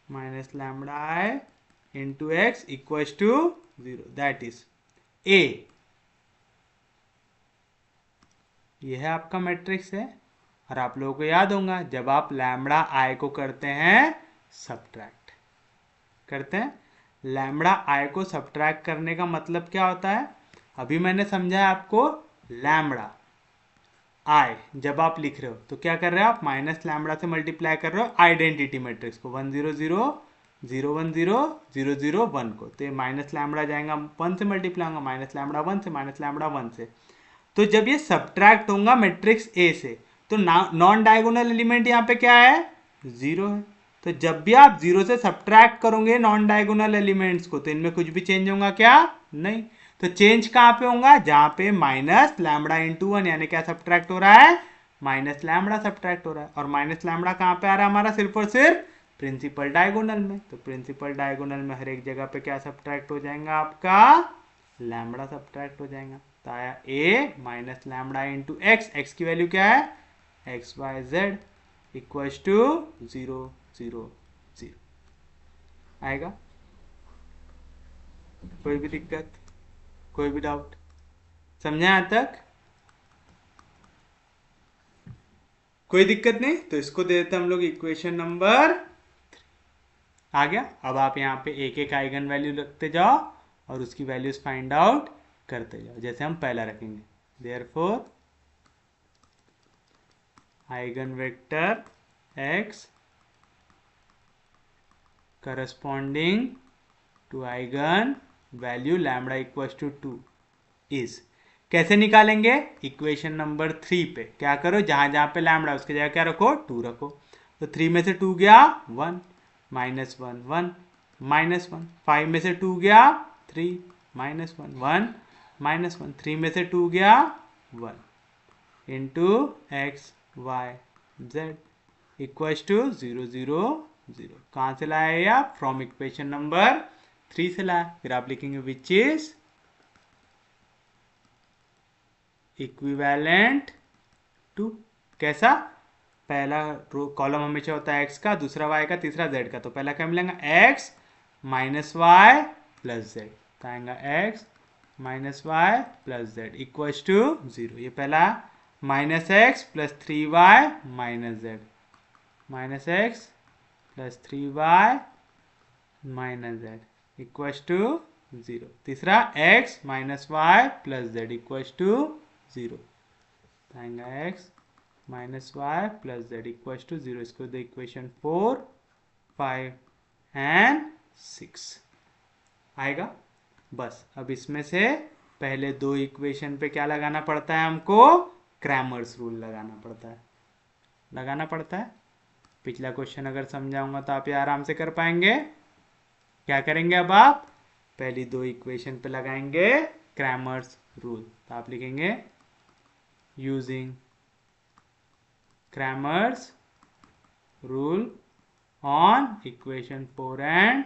[SPEAKER 1] minus lambda I into x equal to 0, that is a। यह है आपका मैट्रिक्स है। और आप लोगों को याद होगा जब आप लैम्बडा आई को करते हैं सब्ट्रैक्ट, करते हैं लैम्बडा आई को सब्ट्रैक्ट करने का मतलब क्या होता है, अभी मैंने समझाया आपको, लैम्बडा आई जब आप लिख रहे हो तो क्या कर रहे हो आप, माइनस लैम्बडा से मल्टीप्लाई कर रहे हो आइडेंटिटी मैट्रिक्स को, 1 0 0 0 1 0 0 0 1 को, तो ये माइनस लैम्बडा जाएगा 1 से मल्टीप्लाई होगा, माइनस लैम्बडा 1 से, माइनस लैम्बडा 1 से। तो जब ये सब्ट्रैक्ट होगा मैट्रिक्स ए से, तो नॉन डायगोनल एलिमेंट यहाँ पे क्या है, 0 है। तो जब भी आप 0 से सब्ट्रैक्ट करोगे नॉन डायगोनल एलिमेंट्स को, तो इनमें कुछ भी चेंज होगा क्या, नहीं। तो चेंज कहाँ पे होगा, जहां पे माइनस लैम्बडा इंटू 1, यानी क्या सब्ट्रैक्ट हो रहा है, माइनस लैम्बडा सब्ट्रैक्ट हो रहा है। और माइनस लैम्बडा कहाँ पे आ रहा है हमारा, सिर्फ और सिर्फ प्रिंसिपल डायगोनल में। तो प्रिंसिपल डायगोनल में हर एक जगह पे क्या सब्ट्रैक्ट हो जाएगा आपका, लैम्बडा सब्ट्रैक्ट हो जाएगा। तो आया a minus lambda into x, x की वैल्यू क्या है, x y z equal to 0 0 0 आएगा। कोई भी दिक्कत, कोई भी डाउट, समझे यहां तक, कोई दिक्कत नहीं। तो इसको दे देते हम लोग इक्वेशन नंबर 3, आ गया। अब आप यहाँ पे एक एक आइगन वैल्यू रखते जाओ और उसकी वैल्यूज फाइंड आउट करते जाओ, जैसे हम पहला रखेंगे, therefore eigen vector x corresponding to eigen value lambda equal to 2 is, कैसे निकालेंगे, इक्वेशन नंबर 3 पे क्या करो, जहां जहां पे लैम्बडा उसके जगह क्या रखो, 2 रखो। तो 3 में से 2 गया 1, -1 1 -1, 5 में से 2 गया 3, -1 1 -1, 3 में से 2 गया 1 into x y z equal to 0 0 0। कहां से लाया ये आप, फ्रॉम इक्वेशन नंबर 3 से लाया। फिर आप लिखेंगे विच इज इक्विवेलेंट टू, कैसा, पहला कॉलम हमेशा होता है x का, दूसरा y का, तीसरा z का। तो पहला क्या मिलेगा, x minus y plus z, तो आएगा x minus y plus z equal to 0। ये पहला -x plus 3y minus z, -x plus 3y minus z equal to 0। तीसरा x minus y plus z equal to 0, आएगा x minus y plus z equal to 0। इसको दे equation 4 5 and 6 आएगा। बस अब इसमें से पहले 2 इक्वेशन पे क्या लगाना पड़ता है हमको, क्रैमर्स रूल लगाना पड़ता है। पिछला क्वेश्चन अगर समझाऊंगा तो आप ये आराम से कर पाएंगे। क्या करेंगे, अब आप पहली 2 इक्वेशन पे लगाएंगे क्रैमर्स रूल। तो आप लिखेंगे using Cramer's rule on equation 4 and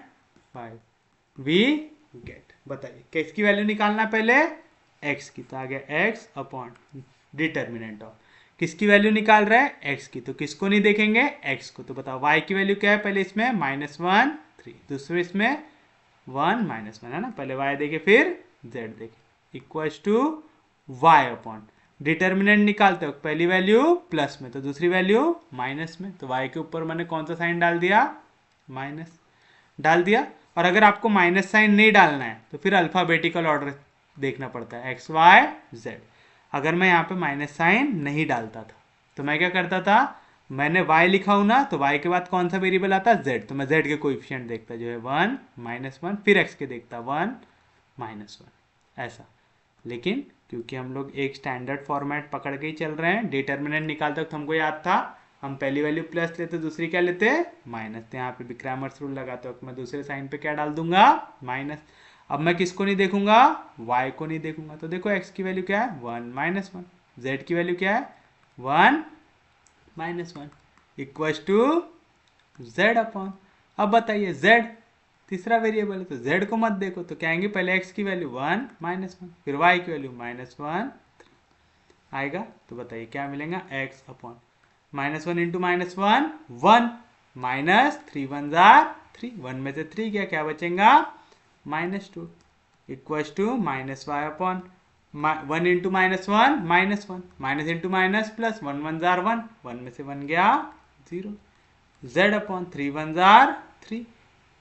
[SPEAKER 1] 5 we get, बताइए किसकी वैल्यू निकालना है, पहले x की, तो आ गया x अपॉन डिटर्मिनेंट ऑफ, किसकी वैल्यू निकाल रहा है, x की, तो किसको नहीं देखेंगे, x को। तो बताओ y की वैल्यू क्या है, पहले इसमें -1 3, दूसरे इसमें 1 -1 है ना, पहले y देखे फिर z देखे, equal to y upon determinant निकालते हो पहली वैल्यू प्लस में तो दूसरी वैल्यू माइनस में, तो y के ऊपर मैंने कौन सा साइन डाल दिया, माइनस डाल दिया। और अगर आपको माइनस साइन नहीं डालना है तो फिर अल्फाबेटिकल ऑर्डर देखना पड़ता है, एक्स वाई जेड। अगर मैं यहाँ पे माइनस साइन नहीं डालता था तो मैं क्या करता था, मैंने y लिखा हूं ना, तो y के बाद कौन सा वेरिएबल आता है, z, तो मैं z के कोएफिशिएंट देखता जो है 1 -1, फिर x के देखता 1 -1, ऐसा। लेकिन क्योंकि हम लोग एक स्टैंडर्ड फॉर्मेट पकड़ के ही चल रहे हैं, डिटर्मिनेंट निकालते वक्त हमको याद था हम पहली वैल्यू प्लस लेते दूसरी क्या लेते माइनस, तो यहाँ पे भी क्रैमर्स रूल लगाते वक्त मैं दूसरे साइन पे क्या डाल दूंगा, माइनस। अब मैं किसको नहीं देखूंगा, y को नहीं देखूंगा, तो देखो x की वैल्यू क्या है 1 -1, z की वैल्यू क्या है 1 -1 इक्वल्स टू z अपॉन। अब बताइए z तीसरा वेरिएबल है तो z को मत देखो, तो क्या आएंगे पहले x की वैल्यू 1 -1 फिर y की वैल्यू -1 आएगा, तो बताइए क्या मिलेगा, x अपॉन -1 इंटू -1 1 -3 1 3, 1 में से 3 गया क्या बचेगा -2 equals to -y upon 1 into -1 -1 minus into minus plus 1 1 1, 1 में से 1 गया 0, z upon 3 1 3,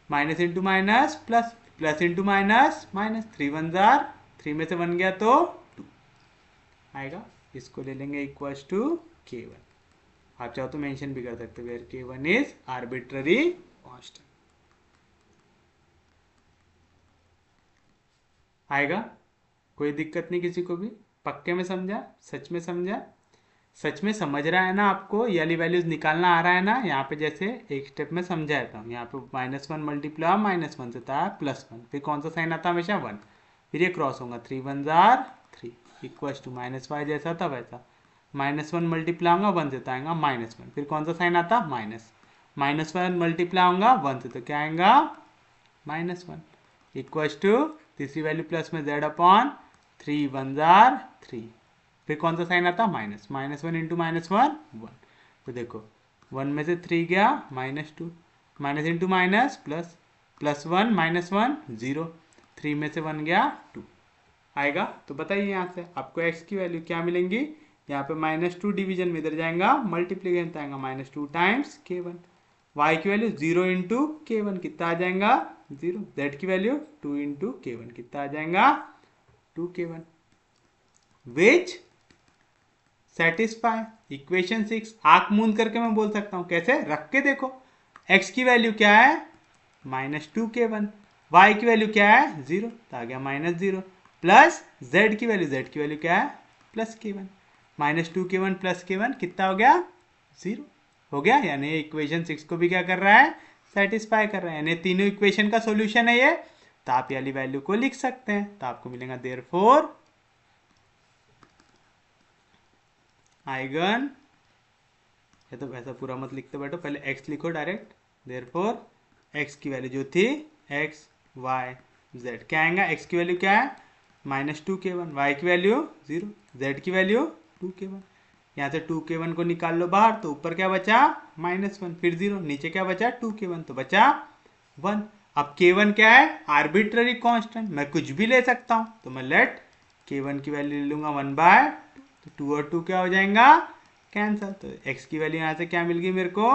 [SPEAKER 1] minus into minus plus, plus into minus minus, 3 1 3 में से 1 गया तो 2 आएगा। इसको ले लेंगे इक्वल्स टू k1। आप चाहो तो मेंशन भी कर सकते हो where k1 is arbitrary constant. आएगा, कोई दिक्कत नहीं किसी को भी, पक्के में समझा, सच में समझा, सच में समझ रहा है ना आपको, ये वाली वैल्यूज निकालना आ रहा है ना। यहाँ पे जैसे एक स्टेप में समझाता हूँ, यहाँ पे -1 मल्टीप्लाई -1 से था +1, फिर कौन सा साइन आता है हमेशा 1, फिर ये क्रॉस होगा 3 1 3 इक्वल्स टू -y जैसा था वैसा, -1 मल्टीप्लाई होगा 1 से तो आएगा -1, फिर कौन सा साइन आता -1 मल्टीप्लाई होगा 1 से तो क्या आएगा -1 इक्वल्स टू तीसरी वैल्यू प्लस में z अपॉन 3 1 3, फिर कौन सा साइन आता -1 इंटू -1 1, तो देखो 1 में से 3 गया -2, माइनस इंटू माइनस प्लस, +1 -1 0, 3 में से 1 गया 2 आएगा। तो बताइए यहाँ से आपको x की वैल्यू क्या मिलेंगी, यहाँ पे -2 डिवीजन में इधर जाएगा मल्टीप्लीकेशन आएगा -2 टाइम्स k1, y की वैल्यू 0 इंटू k1 कितना आ जाएगा 0, z की वैल्यू 2 इंटू k1 कितना आ जाएगा 2k1, विच सेटिस्फाई इक्वेशन 6। आंख मूंद करके मैं बोल सकता हूं, कैसे, रख के देखो, x की वैल्यू क्या है -2k1, y की वैल्यू क्या है 0 तो आ गया -0, प्लस z की वैल्यू क्या है +k1, -2k1 प्लस k1 कितना हो गया 0 हो गया। यानी इक्वेशन 6 को भी क्या कर रहा है, सेटिस्फाई कर रहा है, यानी तीनों इक्वेशन का सॉल्यूशन है ये। तो आप ये वाली वैल्यू को लिख सकते हैं, तो आपको मिलेगा देयरफॉर आइगन, ये तो वैसा पूरा मत लिखते बैठो, पहले x लिखो डायरेक्ट, देयरफॉर x की वैल्यू जो थी x y z क्या आएगा, x की वैल्यू क्या है -2k1, y की वैल्यू 0, z की वैल्यू 2k1, यहाँ से 2k1 को निकाल लो बाहर तो ऊपर क्या बचा -1 फिर 0, नीचे क्या बचा 2k1 तो बचा 1। अब k1 क्या है, आर्बिट्ररी कांस्टेंट, मैं कुछ भी ले सकता हूँ, तो मैं लेट k1 की वैल्यू ले लूंगा 1/2, तो 2 और 2 क्या हो जाएगा कैंसल, तो x की वैल्यू यहाँ से क्या मिल गई मेरे को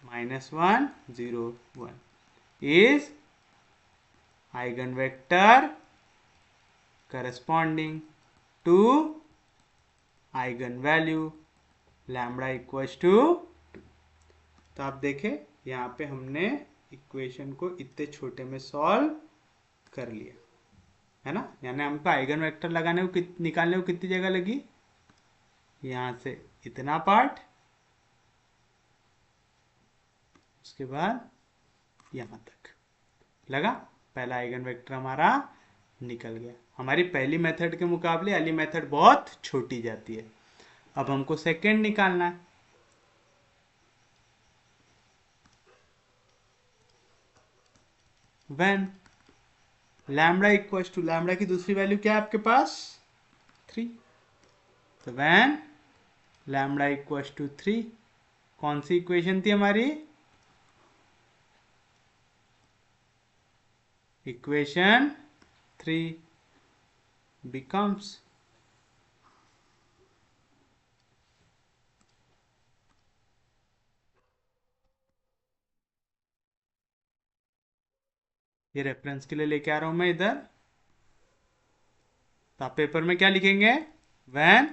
[SPEAKER 1] -1 0 1 is eigen vector corresponding to eigen value lambda equals to 2। तो आप देखें यहाँ पे हमने इक्वेशन को इतने छोटे में सॉल्व कर लिया है ना, यानी हमको आइगन वेक्टर लगाने को निकालने को कितनी जगह लगी, यहाँ से इतना पार्ट, उसके बाद यहाँ तक लगा, पहला आइगन वेक्टर हमारा निकल गया। हमारी पहली मेथड के मुकाबले अगली मेथड बहुत छोटी जाती है। अब हमको सेकंड निकालना है, when lambda equals to, lambda की दूसरी वैल्यू क्या है आपके पास 3, तो व्हेन लैम्बडा इक्वल्स टू 3, कौन सी इक्वेशन थी हमारी, इक्वेशन 3 becomes ये रेफरेंस के लिए लेके आ रहा हूं मैं इधर। तो आप पेपर में क्या लिखेंगे, when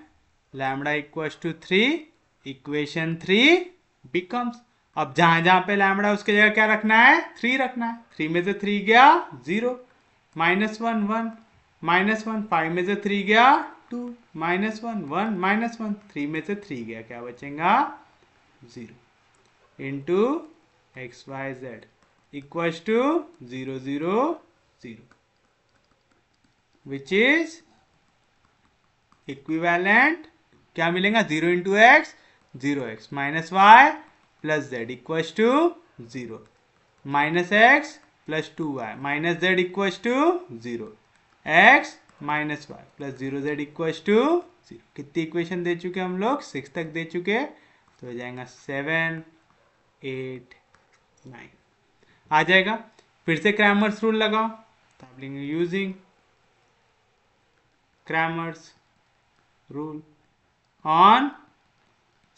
[SPEAKER 1] lambda equals to 3 equation 3 becomes. अब जहां जहां पे लैम्बडा उसके जगह क्या रखना है, 3 रखना है। 3 में से 3 गया 0, -1 1, -1 5 में से 3 गया 2, -1 1 -1 3 में से 3 गया, क्या बचेगा 0 into x y z equals to 0 0 0 which is equivalent. क्या मिलेगा, 0 into x 0x minus y plus z equals to 0, minus x plus 2y minus z equals to 0, x minus y plus 0z equals to 0। कितनी equation दे चुके हम लोग, 6 तक दे चुके, तो हो जाएगा 7 8 9 आ जाएगा। फिर से क्रैमर्स रूल लगाओ, तो आप लिखेंगे using Cramer's rule on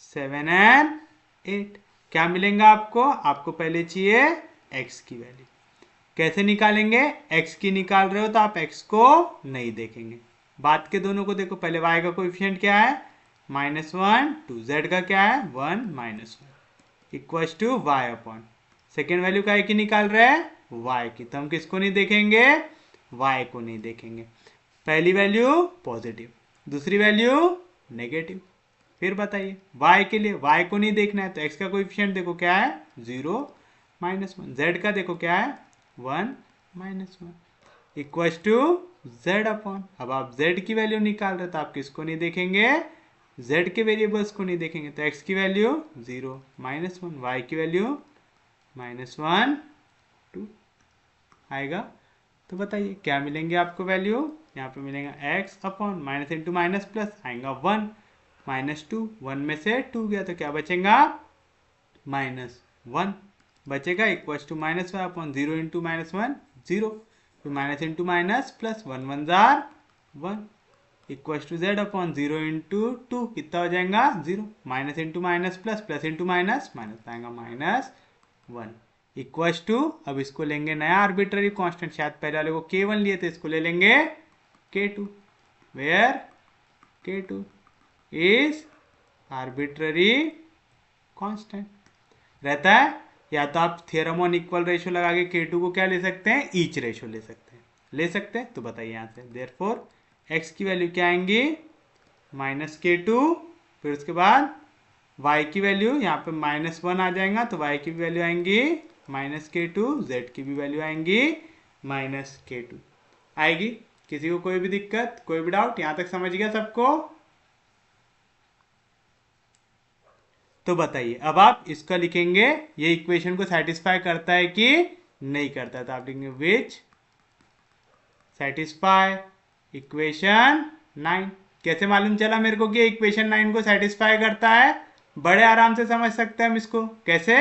[SPEAKER 1] 7 and 8। क्या मिलेगा आपको, आपको पहले चाहिए x की वैल्यू। कैसे निकालेंगे, x की निकाल रहे हो तो आप x को नहीं देखेंगे, बात के दोनों को देखो। पहले y का कोएफिशिएंट क्या है, -1 2, z का क्या है 1 -1 equals to y upon second value का की निकाल रहे हैं y की, तो हम किसको नहीं देखेंगे, y को नहीं देखेंगे। पहली वैल्यू पॉजिटिव, दूसरी वैल्यू नेगेटिव। फिर बताइए y के लिए, y को नहीं देखना है, तो x का कोएफिशिएंट देखो क्या है 0 -1, z का देखो क्या है 1 -1 इक्वल्स टू z अपॉन। अब आप z की वैल्यू निकाल रहे, तो आप किसको नहीं देखेंगे, z के वेरिएबल्स को नहीं देखेंगे, तो x की वैल्यू 0 -1, y की वैल्यू -1 2 आएगा। तो बताइए क्या मिलेंगे आपको वैल्यू, यहाँ पे मिलेगा x upon minus into minus plus आएगा 1 -2, 1 में से 2 गया तो क्या बचेगा -1 बचेगा इक्वल्स टू -1 अपॉन 0 इंटू -1 0, फिर माइनस इंटू माइनस प्लस 1 1 जार 1 equals to z upon 0 into 2 कितना हो जाएगा 0, minus into minus plus into minus minus आएगा -1 इक्वल्स टू। अब इसको लेंगे नया आर्बिट्ररी कांस्टेंट, शायद पहले वाले को k1 लिए थे, इसको ले लेंगे k2, where k2 is arbitrary constant रहता है। या तो आप थियरम ऑन इक्वल रेशियो लगा के k2 को क्या ले सकते हैं, ईच रेशियो ले सकते हैं। तो बताइए यहाँ से देयरफॉर x की वैल्यू क्या आएंगी -k2, फिर उसके बाद y की वैल्यू यहाँ पे -1 आ जाएगा, तो y की भी वैल्यू आएंगी -k2, z की भी वैल्यू आएंगी -k2 आएगी। किसी को कोई भी दिक्कत, कोई भी डाउट, यहाँ तक समझ गया सबको। तो बताइए अब आप इसका लिखेंगे, ये इक्वेशन को सेटिस्फाई करता है कि नहीं करता है, तो आप लिखेंगे विच सेटिस्फाई इक्वेशन 9। कैसे मालूम चला मेरे को कि इक्वेशन 9 को सेटिस्फाई करता है, बड़े आराम से समझ सकते हैं हम इसको। कैसे,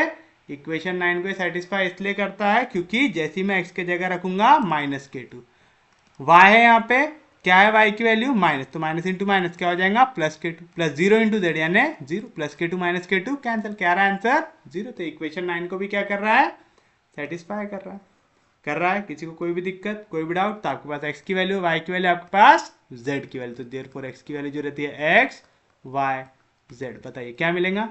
[SPEAKER 1] इक्वेशन 9 को सेटिस्फाई इसलिए करता है क्योंकि जैसे मैं x के जगह रखूंगा -k2, y है यहाँ पे, क्या है y की वैल्यू माइनस, तो माइनस इंटू माइनस क्या हो जाएगा +k2 प्लस 0 इंटू जेड यानी 0 +k2 -k2 कैंसिल, क्या रहा है आंसर 0। तो इक्वेशन 9 को भी क्या कर रहा है, सेटिस्फाई कर रहा है। किसी को कोई भी दिक्कत, कोई भी डाउट, तो आपके पास x की वैल्यू, y की वैल्यू, आपके पास z की वैल्यू, तो देयरफॉर x की वैल्यू जो रहती है x y z। बताइए क्या मिलेगा,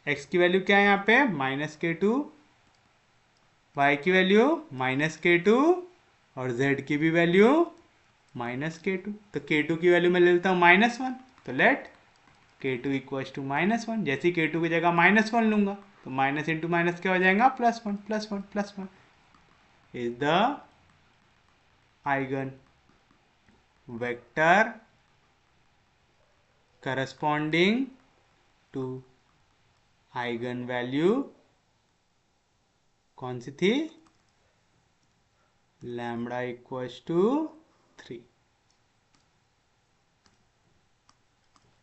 [SPEAKER 1] x की वैल्यू क्या है यहाँ पे -k2, y की वैल्यू -k2 और z की भी वैल्यू -k2। तो k2 की वैल्यू मैं ले लेता हूँ -1, तो लेट k2 इक्वल्स टू -1। जैसे ही k2 की जगह -1 लूंगा, तो माइनस इंटू माइनस क्या हो जाएगा +1 is the eigen vector corresponding to eigen value कौन सी थी, लैम्बडा इक्वल्स टू 3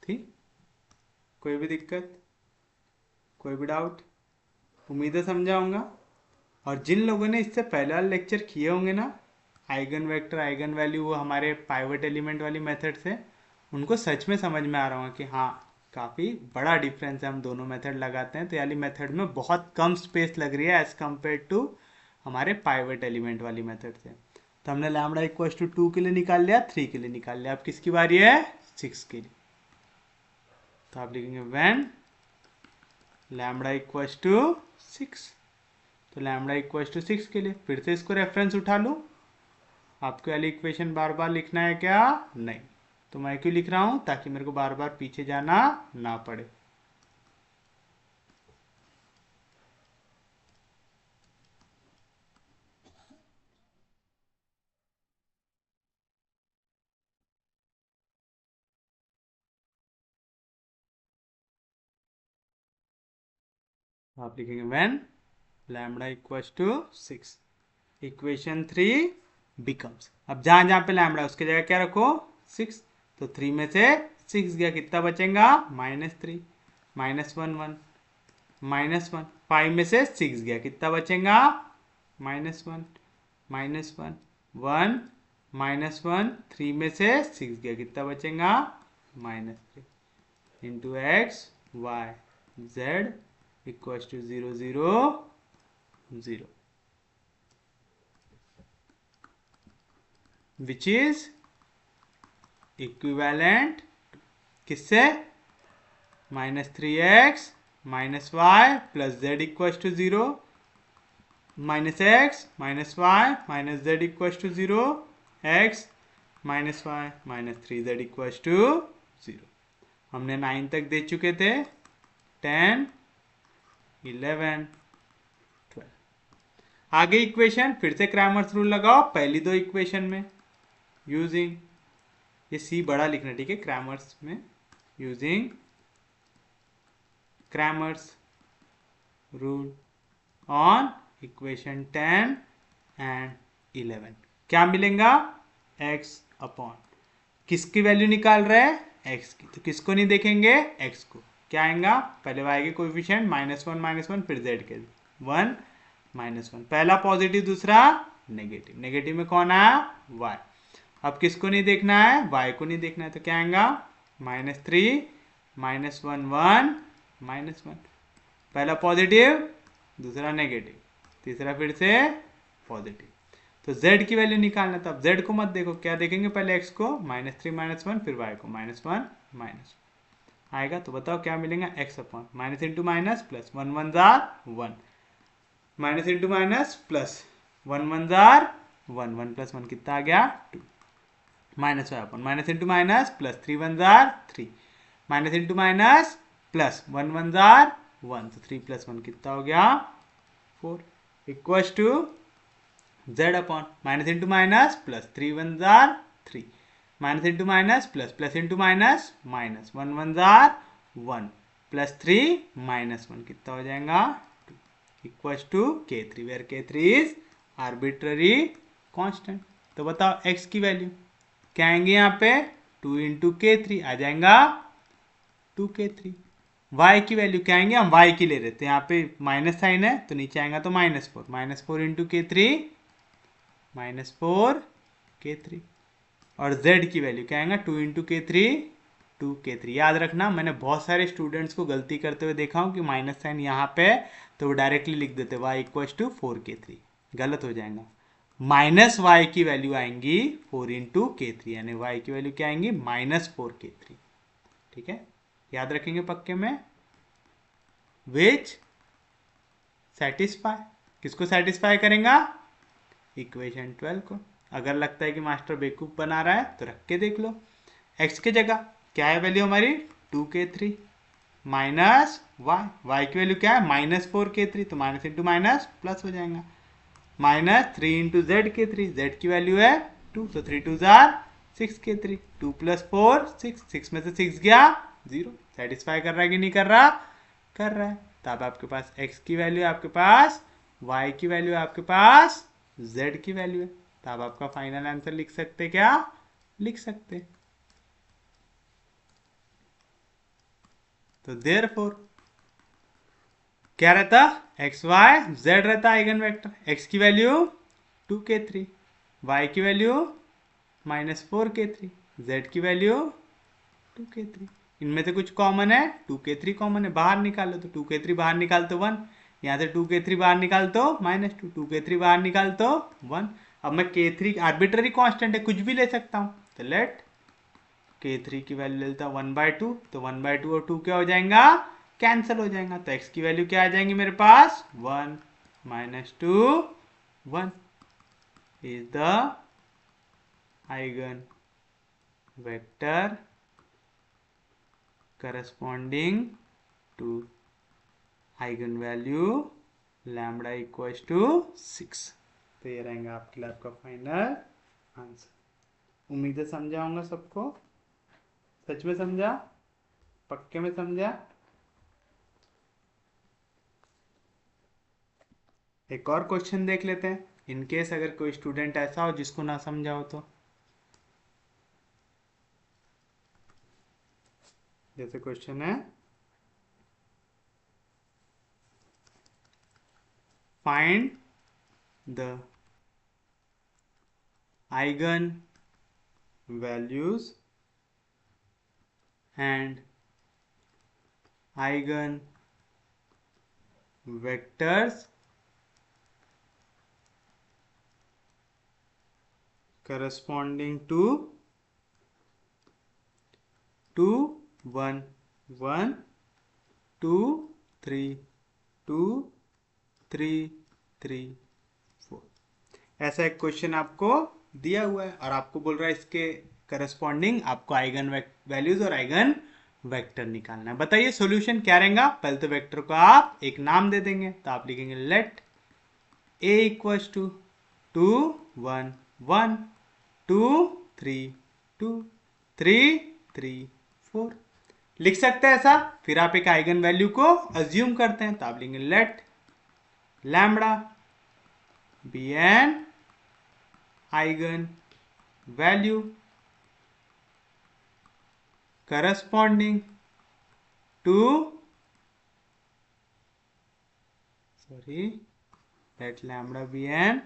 [SPEAKER 1] थी। कोई भी दिक्कत, कोई भी डाउट, उम्मीद है समझा होगा। और जिन लोगों ने इससे पहले वाले लेक्चर किए होंगे ना, आइगन वेक्टर आइगन वैल्यू, वो हमारे पाइवट एलिमेंट वाली मेथड से, उनको सच में समझ में आ रहा होगा कि हाँ काफ़ी बड़ा डिफरेंस है, हम दोनों मेथड लगाते हैं तो याली मेथड में बहुत कम स्पेस लग रही है एज कम्पेयर टू हमारे पाइवट एलिमेंट वाली मेथड से। तो हमने लैम्बडा इक्वल टू 2 के लिए निकाल लिया, 3 के लिए निकाल लिया। अब किसकी बारी है? 6 के लिए। तो आप लिखेंगे व्हेन लैम्बडा इक्वल टू 6। तो लैम्बडा इक्वल टू 6 के लिए फिर से इसको रेफरेंस उठा लूँ। आपके वाली इक्वेशन बार बार लिखना है क्या? नहीं। तो मैं क्यों लिख रहा हूँ? ताकि मेरे को बार बार पीछे जाना ना पड़े। आप लिखेंगे when lambda equal to 6 equation 3 becomes. अब जहां जहां पे लैम्बडा उसकी जगह क्या रखो? 6। तो 3 में से 6 गया, कितना बचेगा? -3 -1 1 -1। 5 में से 6 गया, कितना बचेगा? -1 -1 1 -1। 3 में से 6 गया, कितना बचेगा? -3 into x y z equal to 0 0 0 which is equivalent किससे? -3x -y plus z equal to 0 -x -y -z equal to 0 x -y -3z equal to 0। हमने 9 तक दे चुके थे, 10 11 12। आगे इक्वेशन फिर से क्रैमर्स रूल लगाओ पहली दो इक्वेशन में यूजिंग, ये सी बड़ा लिखना, ठीक है, क्रैमर्स में using Cramer's rule on equation 10 and 11 क्या मिलेगा? x अपॉन किसकी वैल्यू निकाल रहे हैं? x की। तो किसको नहीं देखेंगे? x को। क्या आएगा? पहले y के कोएफिशिएंट -1 -1 फिर z के 1 -1। पहला पॉजिटिव दूसरा नेगेटिव। नेगेटिव में कौन आया? y। अब किसको नहीं देखना है? y को नहीं देखना है। तो क्या आएगा? -3 -1 1 -1। पहला पॉजिटिव दूसरा नेगेटिव, तीसरा फिर से पॉजिटिव। तो z की वैल्यू निकालना, तो अब z को मत देखो, क्या देखेंगे? पहले x को -3 -1 फिर y को -1 आएगा। तो बताओ क्या मिलेगा? x upon minus into minus plus 1 1 जार 1 माइनस इंटू माइनस प्लस 1 1 जार 1 1 प्लस 1 कितना आ गया? 2 minus y upon minus into minus plus 3 1 जार 3 माइनस इंटू माइनस प्लस 1 1 जार 1। तो 3 प्लस 1 कितना हो गया? 4 equal to z upon minus into minus plus 3 1 जार 3 minus into minus plus into minus minus 1 1 जार 1 प्लस 3 माइनस 1 कितना हो जाएगा? 2 equal to k3 where k3 is arbitrary constant. तो बताओ x की वैल्यू क्या आएंगे? यहाँ पे 2 इंटू k3 आ जाएगा 2k3। y की वैल्यू क्या आएंगे? हम y की ले रहे थे, यहाँ पे माइनस साइन है तो नीचे आएगा तो -4 इंटू k3 -4 k3। और z की वैल्यू क्या आएगा? 2 इंटू k3 2k3। याद रखना, मैंने बहुत सारे स्टूडेंट्स को गलती करते हुए देखा हूँ कि माइनस साइन यहाँ पे तो वो डायरेक्टली लिख देते y इक्वल टू 4k3, गलत हो जाएगा। माइनस y की वैल्यू आएंगी 4 इंटू k3, यानी y की वैल्यू क्या आएंगी? -4k3। ठीक है, याद रखेंगे पक्के में। विच सेटिस्फाई, किसको सेटिस्फाई करेगा? इक्वेशन 12 को। अगर लगता है कि मास्टर बेवकूफ बना रहा है तो रख के देख लो। x की जगह क्या है वैल्यू हमारी? 2k3 माइनस y की वैल्यू क्या है? -4k3, तो माइनस इंटू माइनस प्लस हो जाएगा। -3 इंटू z k3, z की वैल्यू है 2, तो 3 2 जार 6k3, 2 प्लस 4 6, 6 में से 6 गया 0। सेटिस्फाई कर रहा है कि नहीं कर रहा? कर रहा है। तो अब आपके पास x की वैल्यू है, आपके पास y की वैल्यू है, आपके पास z की वैल्यू है। तो अब आपका फाइनल आंसर लिख सकते, क्या लिख सकते? तो देयरफॉर क्या रहता? x y z रहता आइगन वेक्टर। x की वैल्यू 2k3, y की वैल्यू -4k3, z की वैल्यू 2k3। इनमें से कुछ कॉमन है? 2k3 कॉमन है, बाहर निकालो। तो 2k3 बाहर निकालते 1, यहाँ से 2k3 बाहर निकाल तो -2, 2k3 बाहर निकाल तो 1। अब मैं k3 आर्बिट्ररी कांस्टेंट है, कुछ भी ले सकता हूँ, तो लेट k3 की वैल्यू ले लेता हूँ 1/2, तो 1/2 और 2 क्या हो जाएगा, कैंसिल हो जाएगा। तो x की वैल्यू क्या आ जाएंगी मेरे पास, 1 -2 1 is the eigen vector corresponding to eigen value lambda equals to 6। तो ये रहेगा आपके लिए आपका फाइनल आंसर। उम्मीद है समझा होगा सबको, सच में समझा, पक्के में समझा। एक और क्वेश्चन देख लेते हैं, इनकेस अगर कोई स्टूडेंट ऐसा हो जिसको ना समझा हो तो। जैसे क्वेश्चन है, find the eigen values and eigen vectors corresponding to 2 1 1 2 3 2 3 3 4। ऐसा एक क्वेश्चन आपको दिया हुआ है और आपको बोल रहा है इसके करस्पॉन्डिंग आपको आइगन वैल्यूज और आइगन वेक्टर निकालना है। बताइए सॉल्यूशन क्या रहेगा। पहले तो वेक्टर को आप एक नाम दे देंगे, तो आप लिखेंगे लेट a इक्वल्स टू 2 1 1 2 3 2 3 3 4 लिख सकते हैं ऐसा। फिर आप एक आइगन वैल्यू को अज्यूम करते हैं, तो आप लिखेंगे let lambda be an eigen value corresponding to let lambda be an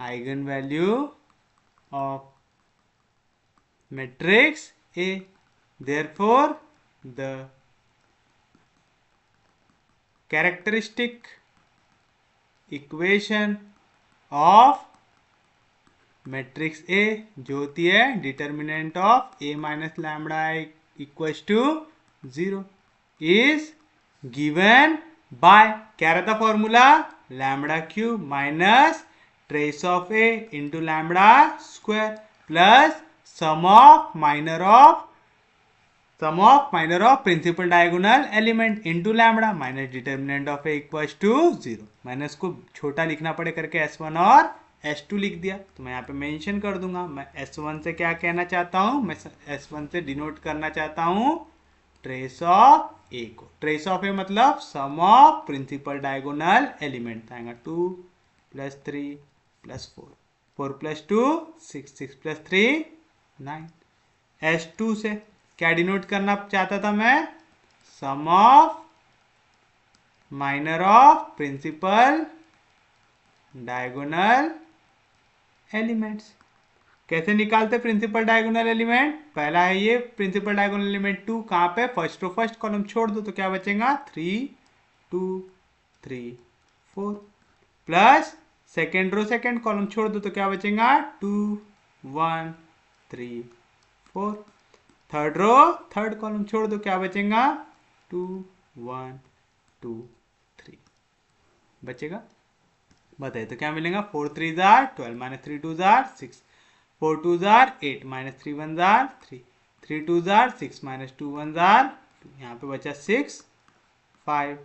[SPEAKER 1] eigenvalue of matrix A. Therefore, the characteristic equation of matrix A जो होती है determinant of A minus lambda equals to 0 is given by क्या रहता फॉर्मूला, lambda cube minus trace of A into lambda square plus sum of minor of principal diagonal element into lambda minus determinant of A equals to 0। मैंने इसको छोटा लिखना पड़े करके S1 और S2 लिख दिया, तो मैं यहाँ पे मेंशन कर दूंगा। मैं S1 से क्या कहना चाहता हूँ, मैं S1 से डिनोट करना चाहता हूँ ट्रेस ऑफ ए को। ट्रेस ऑफ ए मतलब sum of principal diagonal element आएगा 2 + 3 + 4 4 + 2 6 6 + 3 9। S2 से क्या डिनोट करना चाहता था मैं, sum of minor of principal diagonal elements. कैसे निकालते प्रिंसिपल डायगोनल एलिमेंट, पहला है ये प्रिंसिपल डायगोनल एलिमेंट 2 कहाँ पे, फर्स्ट रो फर्स्ट कॉलम छोड़ दो तो क्या बचेगा 3 2 3 4 plus second row second column छोड़ दो तो क्या बचेगा 2 1 3 4 थर्ड रो थर्ड कॉलम छोड़ दो क्या बचेगा 2 1 2 3 बचेगा। बताइए तो क्या मिलेगा 4 3 जार 12 -3 2 जार 6 4 2 जार 8 -3 1 जार 3 3 2 जार 6 -2 1 जार 2। यहाँ पे बचा 6 5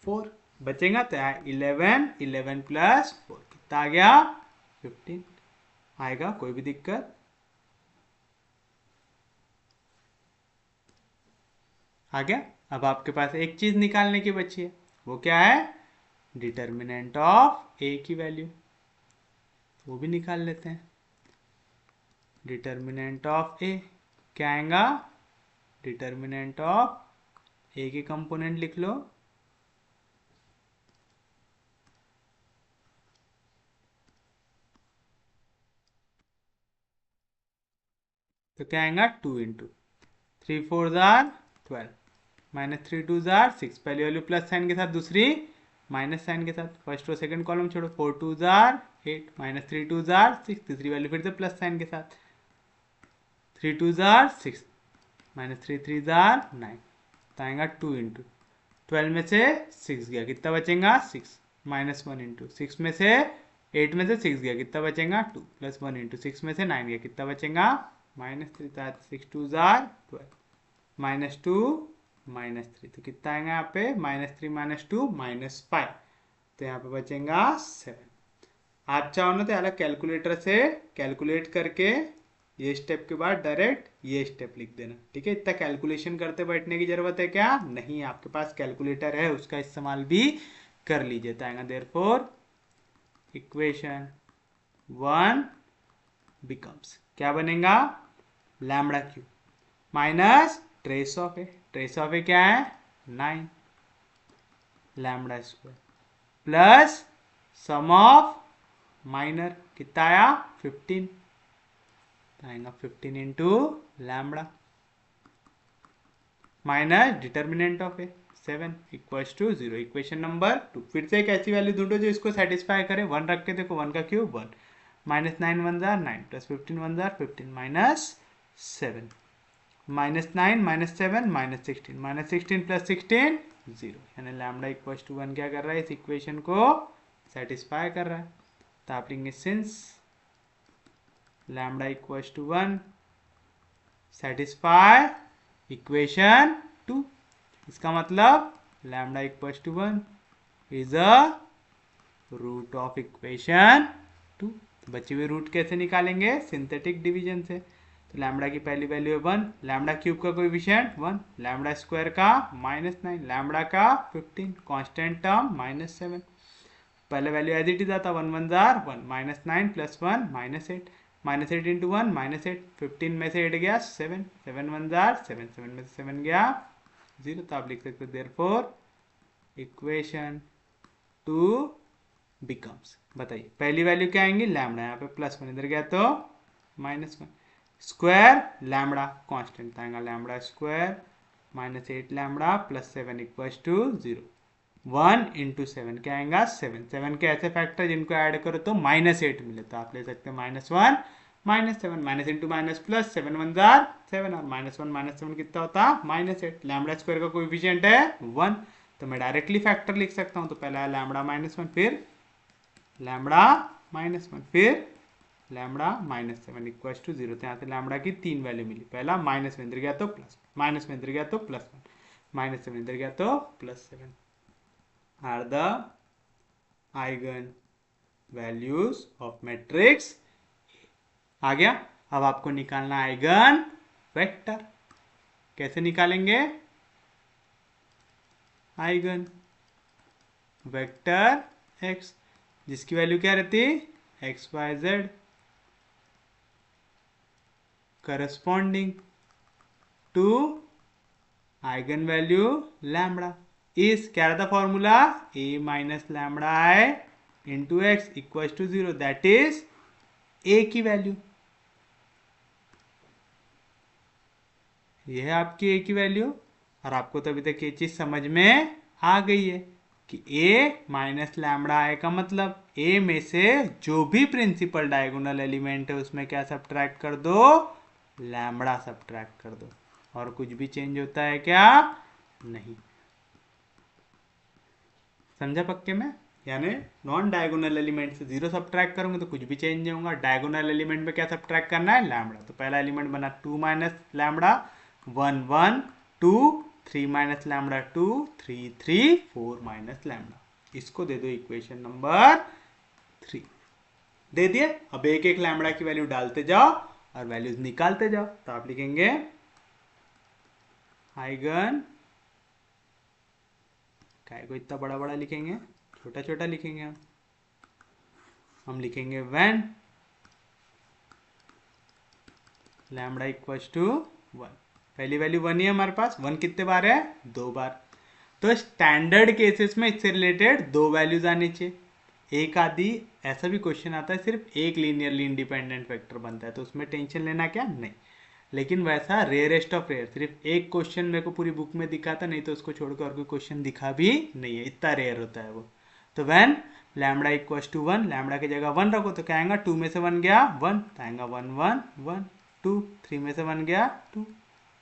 [SPEAKER 1] 4 बचेगा, तो 11 11 + 4 कितना आ गया 15 आएगा। कोई भी दिक्कत आ गया। अब आपके पास एक चीज निकालने की बची है, वो क्या है, डिटर्मिनेंट ऑफ ए की वैल्यू, वो भी निकाल लेते हैं। डिटर्मिनेंट ऑफ ए क्या आएगा, डिटर्मिनेंट ऑफ ए के कंपोनेंट लिख लो, तो क्या आएगा 2 × 3 4 जार 12 -3 2 जार 6 पहली वैल्यू प्लस साइन के साथ दूसरी माइनस साइन के साथ, फर्स्ट रो सेकंड कॉलम छोड़ो, 4 2 जार 8 माइनस 3 2 जार 6, तीसरी वैल्यू फिर से प्लस साइन के साथ, 3 2 जार 6 माइनस 3 3 जार 9, तो आएगा 2 इंटू 12 में से 6 गया, कितना बचेगा 6 माइनस 1 इंटू 6 में से 8 में से 6 गया, कितना बचेगा 2 प्लस 1 इंटू 6 में से 9 गया, कितना बचेगा माइनस 3, 6 2 जार 12 माइनस 2 माइनस 3, तो कितना आएगा यहाँ पे माइनस 3 माइनस 2 माइनस 5, तो यहाँ पे बचेगा 7। आप चाहो ना तो अलग कैलकुलेटर से कैलकुलेट करके ये स्टेप के बाद डायरेक्ट ये स्टेप लिख देना, ठीक है। इतना कैलकुलेशन करते बैठने की जरूरत है क्या नहीं, आपके पास कैलकुलेटर है उसका इस्तेमाल भी कर लीजिए। तो आएगा देयरफॉर इक्वेशन 1 बिकम्स, क्या बनेगा lambda cube minus trace of A क्या है 9 lambda square plus sum of minor कितना आया 15, आएगा 15 into lambda minus determinant of A 7 equals to 0। Equation number 2, फिर से एक ऐसी वैल्यू ढूंढो जो इसको सेटिस्फाई करे। 1 रख के देखो, 1 का cube 1 minus 9 1 jar 9 plus 15 1 jar 15 minus 7 minus 9 minus 7 minus 16 plus 16 0, यानी लैम्बडा इक्वल्स टू 1 क्या कर रहा है इस इक्वेशन को सेटिस्फाई कर रहा है। तो आप लिखेंगे since lambda equals to 1 satisfy equation 2, इसका मतलब lambda equals to 1 is a root of equation 2। तो बचे हुए रूट कैसे निकालेंगे सिंथेटिक डिवीजन से। तो लैम्बडा की पहली वैल्यू है 1, लैम्बडा क्यूब का कोएफिशिएंट 1, लैम्बडा स्क्वायर का माइनस 9, लैम्बडा का 15, कांस्टेंट टर्म माइनस 7, पहले वैल्यू एज इट इज आता 1 1 जार 1 minus 9 plus 1 minus 8 into 1 minus 8, 15 में से 8 गया 7 7 1 जार 7 7 में से 7 गया 0। तो आप लिख सकते हो देयरफॉर इक्वेशन 2 बिकम्स, बताइए पहली वैल्यू क्या आएंगी लैम्बडा, यहाँ पे प्लस 1 इधर गया तो माइनस 1, स्क्वायर लैम्बडा कांस्टेंट आएगा lambda square minus 8 lambda plus 7 equals to 0, 1 into 7 क्या आएगा 7, 7 के ऐसे फैक्टर जिनको ऐड करो तो माइनस 8 मिले, तो आप ले सकते हैं minus 1 minus 7 minus into minus plus 7 1 jar 7 और माइनस 1 माइनस 7 कितना होता माइनस 8, लैम्बडा स्क्वायर का कोएफिशिएंट है 1, तो मैं डायरेक्टली फैक्टर लिख सकता हूँ। तो पहला है लैम्बडा माइनस 1, फिर लैम्बडा माइनस 1, फिर लैम्बडा माइनस 7 इक्वल्स टू 0। तो यहाँ से लैम्बडा की 3 वैल्यू मिली, पहला माइनस में इधर गया तो प्लस, माइनस में इधर गया तो प्लस 1, माइनस 7 इधर गया तो plus 7 are the eigen values of matrix. आ गया। अब आपको निकालना आइगन वेक्टर, कैसे निकालेंगे आइगन वेक्टर x जिसकी वैल्यू क्या रहती x y z corresponding to eigen value lambda इस क्या रहता formula a minus lambda I into x equal to 0, that is a की वैल्यू, यह है आपकी a की वैल्यू। और आपको तो अभी तक ये चीज समझ में आ गई है कि a माइनस लैम्बडा आई का मतलब a में से जो भी प्रिंसिपल डायगोनल एलिमेंट है उसमें क्या सब्ट्रैक्ट कर दो लैम्बडा सब्ट्रैक्ट कर दो, और कुछ भी चेंज होता है क्या नहीं, समझा पक्के में। यानी नॉन डायगोनल एलिमेंट से 0 सब्ट्रैक्ट करूंगा तो कुछ भी चेंज नहीं होगा, डायगोनल एलिमेंट में क्या सब्ट्रैक्ट करना है लैम्बडा। तो पहला एलिमेंट बना 2 minus lambda 1 1 2, 3 minus lambda 2 3 3 4 minus lambda, इसको दे दो इक्वेशन नंबर 3, दे दिए। अब एक एक लैम्बडा की वैल्यू डालते जाओ और वैल्यूज निकालते जाओ। तो आप लिखेंगे आइगन, काय को इतना बड़ा बड़ा लिखेंगे, छोटा छोटा लिखेंगे, हम लिखेंगे व्हेन लैम्बडा इक्वल्स टू 1, पहली वैल्यू 1 ही है हमारे पास, 1 कितने बार है 2 बार। तो स्टैंडर्ड केसेस में इससे रिलेटेड 2 वैल्यूज आनी चाहिए, एक आदि ऐसा भी क्वेश्चन आता है सिर्फ एक लीनियरली इंडिपेंडेंट वेक्टर बनता है तो उसमें टेंशन लेना क्या नहीं। लेकिन वैसा रेयरेस्ट ऑफ रेयर, सिर्फ एक क्वेश्चन मेरे को पूरी बुक में दिखा था, नहीं तो उसको छोड़कर और कोई क्वेश्चन दिखा भी नहीं है, इतना रेयर होता है वो। तो when lambda equals to 1, lambda की जगह 1 रखो तो क्या आएगा, 2 में से 1 गया 1, तो आएगा 1 1 1 2, 3 में से 1 गया 2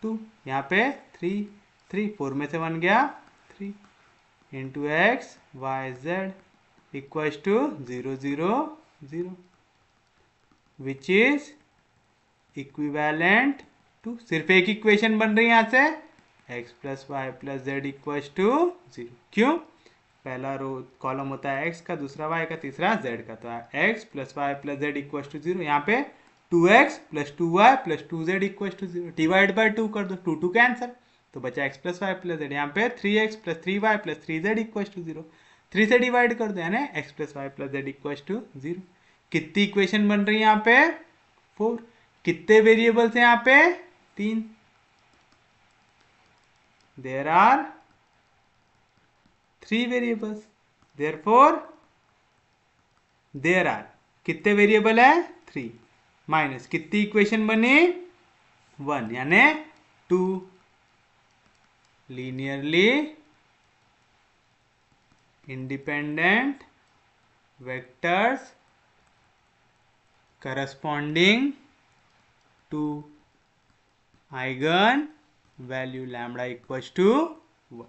[SPEAKER 1] 2, यहाँ पे 3 3, 4 में से 1 गया 3, into x y z equals to 0 0 0, which is equivalent to, सिर्फ एक इक्वेशन बन रही है यहाँ से, x plus y plus z equals to 0। क्यों, पहला रो कॉलम होता है x का, दूसरा y का, तीसरा z का, तो x plus y plus z equals to 0। यहाँ पे 2x plus 2y plus 2z equals to 0, divide by 2 कर दो, 2 2 कैंसिल, तो बचा x plus y plus z. यहाँ पे 3x plus 3y plus 3z equals to 0, 3 से डिवाइड कर दो, यानी x plus y plus z equals to 0। कितनी इक्वेशन बन रही है यहाँ पे, 4। कितने वेरिएबल्स हैं यहाँ पे, 3। There are 3 variables, therefore there are, कितने वेरिएबल है, 3, माइनस कितनी इक्वेशन बनी, 1, यानी 2 linearly independent vectors corresponding to eigen value lambda equals to 1।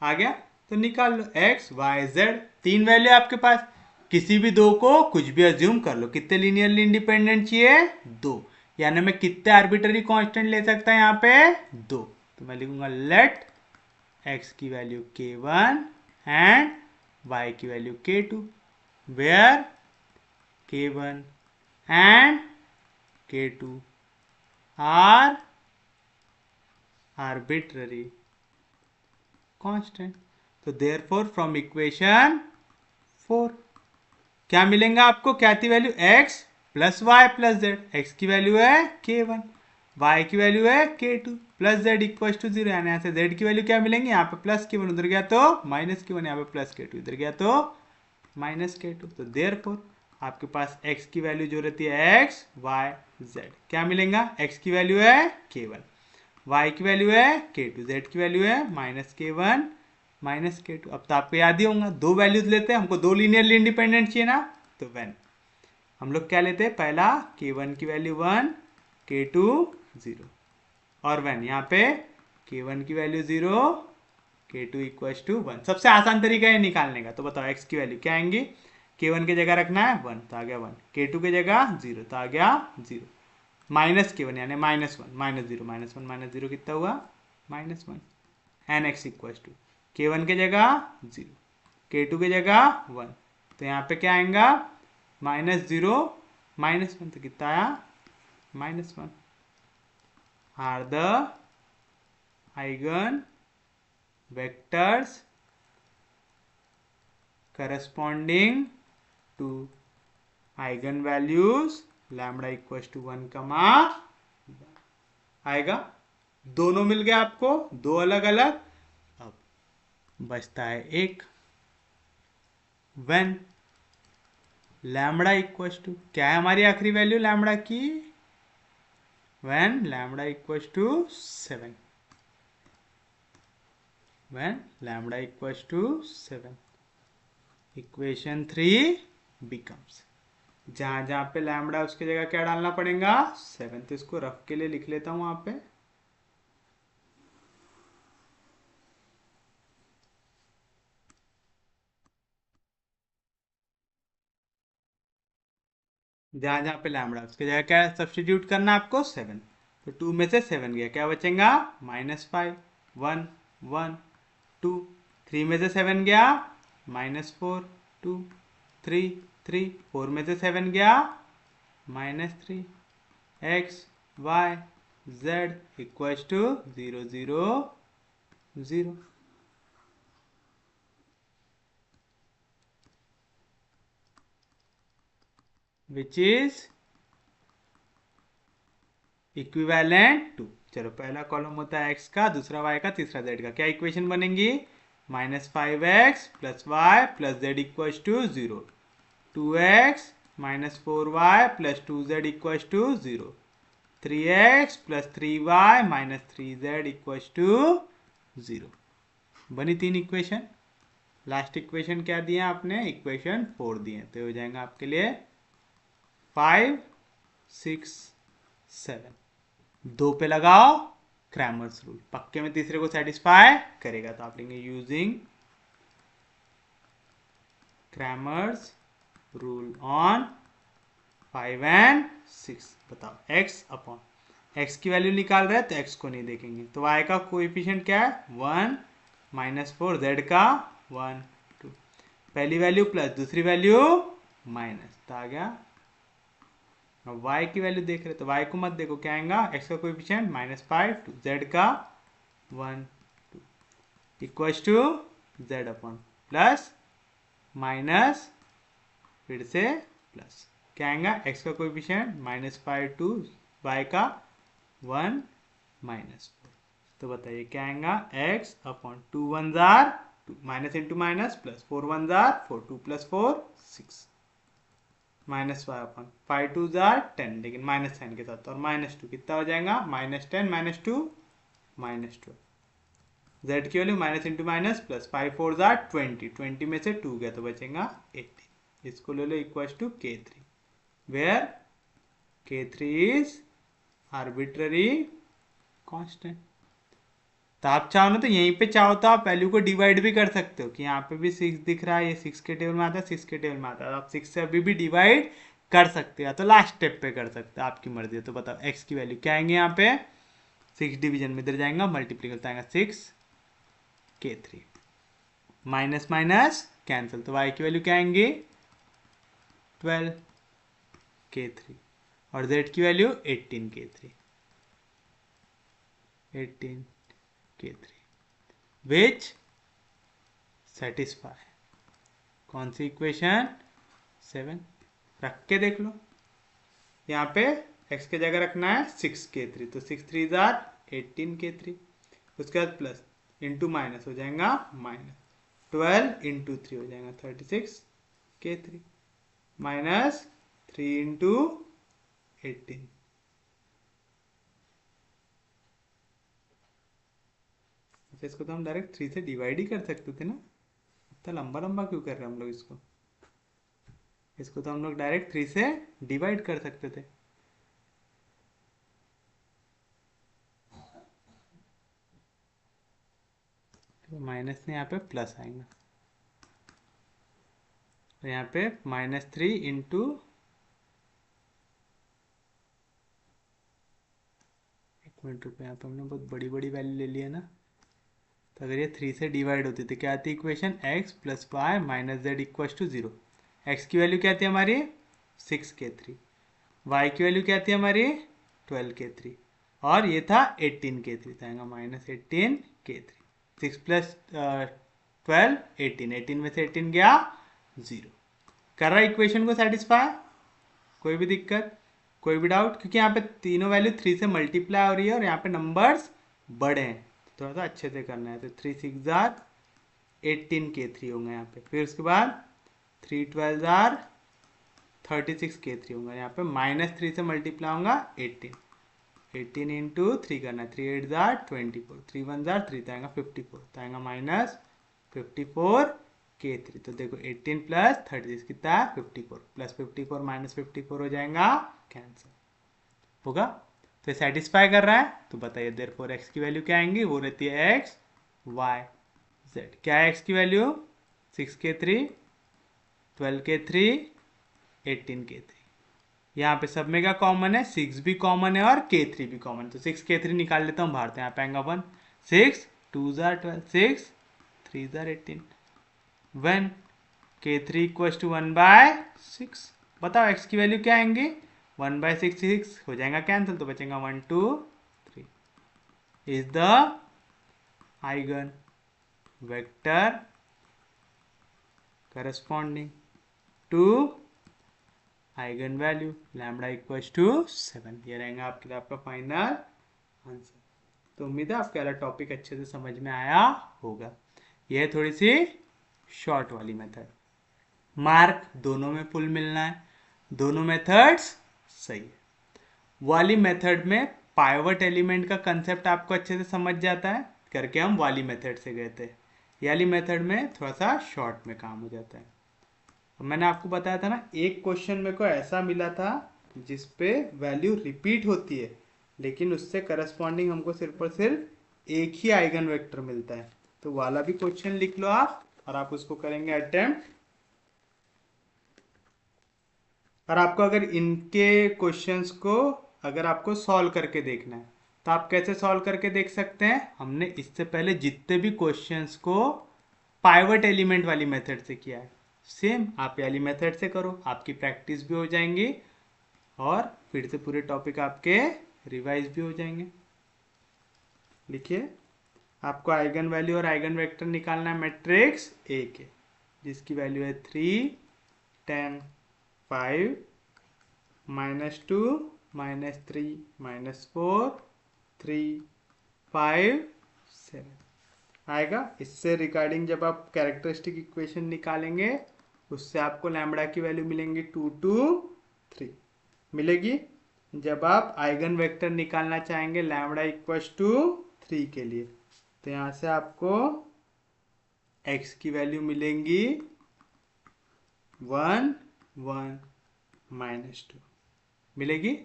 [SPEAKER 1] आ गया, तो निकाल लो x y z, 3 वैल्यू आपके पास, किसी भी दो को कुछ भी अज्यूम कर लो। कितने लीनियरली इंडिपेंडेंट चाहिए, 2, यानी मैं कितने आर्बिटरी कांस्टेंट ले सकता है यहाँ पे, 2। तो मैं लिखूंगा लेट x की वैल्यू k1 एंड y की value k2, where k1 and k2 are arbitrary constant. तो देयरफॉर फ्रॉम इक्वेशन 4 क्या मिलेगा आपको, क्या थी value, x plus y plus z, x की वैल्यू है k1, y की वैल्यू है k2 plus z equal to 0, यानी यहाँ से z की वैल्यू क्या मिलेंगी, यहाँ पे प्लस k1 उधर गया तो माइनस k1, यहाँ पे प्लस k2 इधर गया तो माइनस k2। तो देयरफॉर आपके पास x की वैल्यू जो रहती है x y z, क्या मिलेगा, x की वैल्यू है k1, y की वैल्यू है k2, z की वैल्यू है माइनस k1 माइनस k2। अब तो आपको याद ही होगा, दो वैल्यूज लेते हैं, हमको दो लीनियरली इंडिपेंडेंट चाहिए ना, तो व्हेन हम लोग क्या लेते हैं, पहला k1 की वैल्यू 1 k2 0, और व्हेन यहाँ पे k1 की वैल्यू 0 k2 इक्वल्स टू 1। सबसे आसान तरीका है निकालने का, तो बताओ x की वैल्यू क्या आएंगी, k1 की जगह रखना है 1 तो आ गया 1, k2 की जगह 0 तो आ गया 0, माइनस k1 यानी माइनस 1 माइनस 0 माइनस 1 माइनस 0 कितना हुआ, minus 1, and x equals to k1 की जगह 0 k2 की जगह 1, तो यहाँ पे क्या आएगा, माइनस 0 माइनस 1, तो कितना आया, minus 1 are the eigen vectors corresponding to eigen values lambda equals to 1 comma आएगा। दोनों मिल गया आपको, दो अलग अलग। अब बचता है एक, व्हेन लैम्बडा इक्वल्स टू, क्या है हमारी आखिरी वैल्यू लैम्बडा की, when lambda equals to 7, when lambda equals to 7, equation 3 becomes, जहां जहां पे लैम्बडा उसकी जगह क्या डालना पड़ेगा, 7, तो इसको रफ के लिए लिख लेता हूं वहां पे, जहां जहां पे लैम्बडा उसकी जगह क्या सब्स्टिट्यूट करना आपको, 7, तो 2 में से 7 गया, क्या बचेगा, -5 1 1 2, 3 में से 7 गया -4 2 3 3, 4 में से 7 गया -3, x y z equals to 0 0 0, which is equivalent to, चलो पहला कॉलम होता है x का, दूसरा y का, तीसरा z का, क्या इक्वेशन बनेंगी, -5x plus y plus z equals to 0, 2x -4y plus 2z equals to 0, 3x plus 3y minus 3z equals to 0। बनी 3 इक्वेशन। लास्ट इक्वेशन क्या दिया आपने, इक्वेशन 4 दिए, तो हो जाएगा आपके लिए 5 6 7। 2 पे लगाओ क्रैमर्स रूल, पक्के में तीसरे को सेटिस्फाई करेगा, तो आप लेंगे using Cramer's rule on 5 and 6। बताओ x अपॉन x की वैल्यू निकाल रहे हैं तो x को नहीं देखेंगे, तो y का कोएफिशिएंट क्या है 1 माइनस 4, z का 1 2, पहली वैल्यू प्लस दूसरी वैल्यू माइनस, तो आ गया। अब y की वैल्यू देख रहे तो y को मत देखो, क्या आएगा, x का कोएफिशिएंट -5 2, z का 1 2 equals to z upon plus minus फिर से प्लस, क्या आएगा, x का कोएफिशिएंट -5 2, y का 1 -4, तो बताइए क्या आएगा, x upon 2 1 jar 2 minus into minus plus 4 1 jar 4 2 plus 4 6 minus 5 upon 5 2 jar 10, लेकिन माइनस साइन के साथ, और -2 कितना हो जाएगा, -10 -2 -12, z की value minus into minus plus 5 4 jar 20, 20 में से 2 गया तो बचेगा 18। इसको ले लो equals to k3, where k3 is arbitrary constant. तो आप चाहो ना तो यहीं पे चाहो तो आप वैल्यू को डिवाइड भी कर सकते हो, कि यहाँ पे भी 6 दिख रहा है, ये 6 के टेबल में आता है, 6 के टेबल में आता है, आप 6 से अभी भी डिवाइड कर सकते हो, तो लास्ट स्टेप पे कर सकते हो, आपकी मर्जी है। तो बताओ x की वैल्यू क्या आएंगे, यहाँ पे 6 डिवीजन में इधर जाएगा, मल्टीप्लाई करता आएगा 6 k3, माइनस माइनस कैंसिल, तो y की वैल्यू क्या आएंगी 12 k3, और z की वैल्यू 18 k3, 18 k3 विच सेटिस्फाई कौन सी इक्वेशन 7। रख के देख लो, यहाँ पे x के जगह रखना है 6 k3, तो 6 3 जार 18 k3, उसके बाद प्लस इंटू माइनस हो जाएगा माइनस 12 इंटू 3 हो जाएगा 36 k3 माइनस 3 इंटू 18, इसको तो हम डायरेक्ट 3 से डिवाइड ही कर सकते थे ना, इतना लंबा लंबा क्यों कर रहे हैं हम लोग इसको तो हम लोग डायरेक्ट 3 से डिवाइड कर सकते थे। तो माइनस में यहाँ पे प्लस आएगा, तो यहाँ पे -3 इंटू, एक मिनट रुपये, यहाँ पे हमने बहुत बड़ी बड़ी वैल्यू ले ली है ना, तो अगर ये 3 से डिवाइड होती तो क्या आती equation, x plus y minus z equals to 0। x की वैल्यू क्या आती है हमारी 6 k3, y की वैल्यू क्या आती है हमारी 12 k3, और ये था 18 k3, तो आएगा -18 k3, 6 प्लस 12 18, 18 में से 18 गया 0। कर रहा है इक्वेशन को सेटिस्फाई, कोई भी दिक्कत कोई भी डाउट, क्योंकि यहाँ पे तीनों वैल्यू 3 से मल्टीप्लाई हो रही है और यहाँ पे नंबर्स बड़े हैं, तो थोड़ा सा अच्छे से करना है। तो 3 6 जार 18 k3 होंगे यहाँ पे, फिर उसके बाद 3 12 जार 36 k3 होंगे, यहाँ पे -3 से मल्टीप्लाई होगा 18, 18 इंटू 3 करना है, 3 8 जार 24, 3 1 जार 3, तो आएगा 54, तो आएगा -54 k3। तो देखो 18 प्लस 36 कितना है 54, प्लस 54 माइनस 54 हो जाएगा कैंसिल होगा, तो सेटिस्फाई कर रहा है। तो बताइए देयरफॉर x की वैल्यू क्या आएंगी, वो रहती है x y z। क्या है x की वैल्यू 6 k3 12 k3 18 k3, यहाँ पे सब में क्या कॉमन है, 6 भी कॉमन है और k3 भी कॉमन है, तो 6 k3 निकाल लेता हूँ बाहर, तो यहाँ पे आएगा 1, 6 2 जार 12, 6 3 जार 18, when k3 इक्वल्स टू 1/6। बताओ x की वैल्यू क्या आएंगी, 1/6 6 हो जाएगा कैंसिल, तो बचेगा 1 2 3 is the eigen vector corresponding to eigen value lambda equals to 7। ये रहेगा आपका फाइनल आंसर। तो उम्मीद है आपको वाला टॉपिक अच्छे से समझ में आया होगा। यह थोड़ी सी शॉर्ट वाली मेथड, मार्क दोनों में फुल मिलना है, दोनों मेथड्स सही है। वाली मेथड में पाइवट एलिमेंट का कंसेप्ट आपको अच्छे से समझ जाता है करके हम वाली मेथड से गए थे। ये वाली मेथड में थोड़ा सा शॉर्ट में काम हो जाता है। मैंने आपको बताया था ना, एक क्वेश्चन मेरे को ऐसा मिला था जिस पे वैल्यू रिपीट होती है लेकिन उससे करस्पॉन्डिंग हमको सिर्फ और सिर्फ एक ही आइगन वेक्टर मिलता है। तो वाला भी क्वेश्चन लिख लो आप और आप उसको करेंगे अटेम्प्ट। और आपको अगर इनके क्वेश्चंस को अगर आपको सॉल्व करके देखना है तो आप कैसे सॉल्व करके देख सकते हैं। हमने इससे पहले जितने भी क्वेश्चंस को पाइवट एलिमेंट वाली मेथड से किया है, सेम आप वाली मेथड से करो, आपकी प्रैक्टिस भी हो जाएंगी और फिर से पूरे टॉपिक आपके रिवाइज भी हो जाएंगे। लिखिए, आपको आइगन वैल्यू और आइगन वेक्टर निकालना है मैट्रिक्स ए के, जिसकी वैल्यू है 3, 10, 5, -2, -3, -4, 3, 5, 7 आएगा। इससे रिगार्डिंग जब आप कैरेक्टरिस्टिक इक्वेशन निकालेंगे उससे आपको लैम्बडा की वैल्यू मिलेंगी 2, 2, 3 मिलेगी। जब आप आइगन वेक्टर निकालना चाहेंगे लैम्बडा इक्वल्स टू 3 के लिए तो यहाँ से आपको x की वैल्यू मिलेंगी 1, 1, -2 मिलेगी।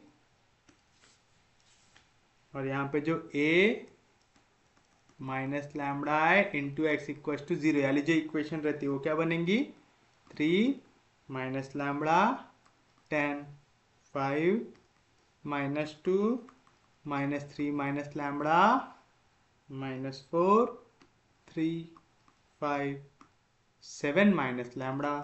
[SPEAKER 1] और यहाँ पे जो a माइनस लैम्बडा है इंटू एक्स इक्वल टू 0 यानी जो इक्वेशन रहती है वो क्या बनेंगी 3 minus lambda 10, 5, -2, -3 minus lambda -4, 3, 5, 7 minus lambda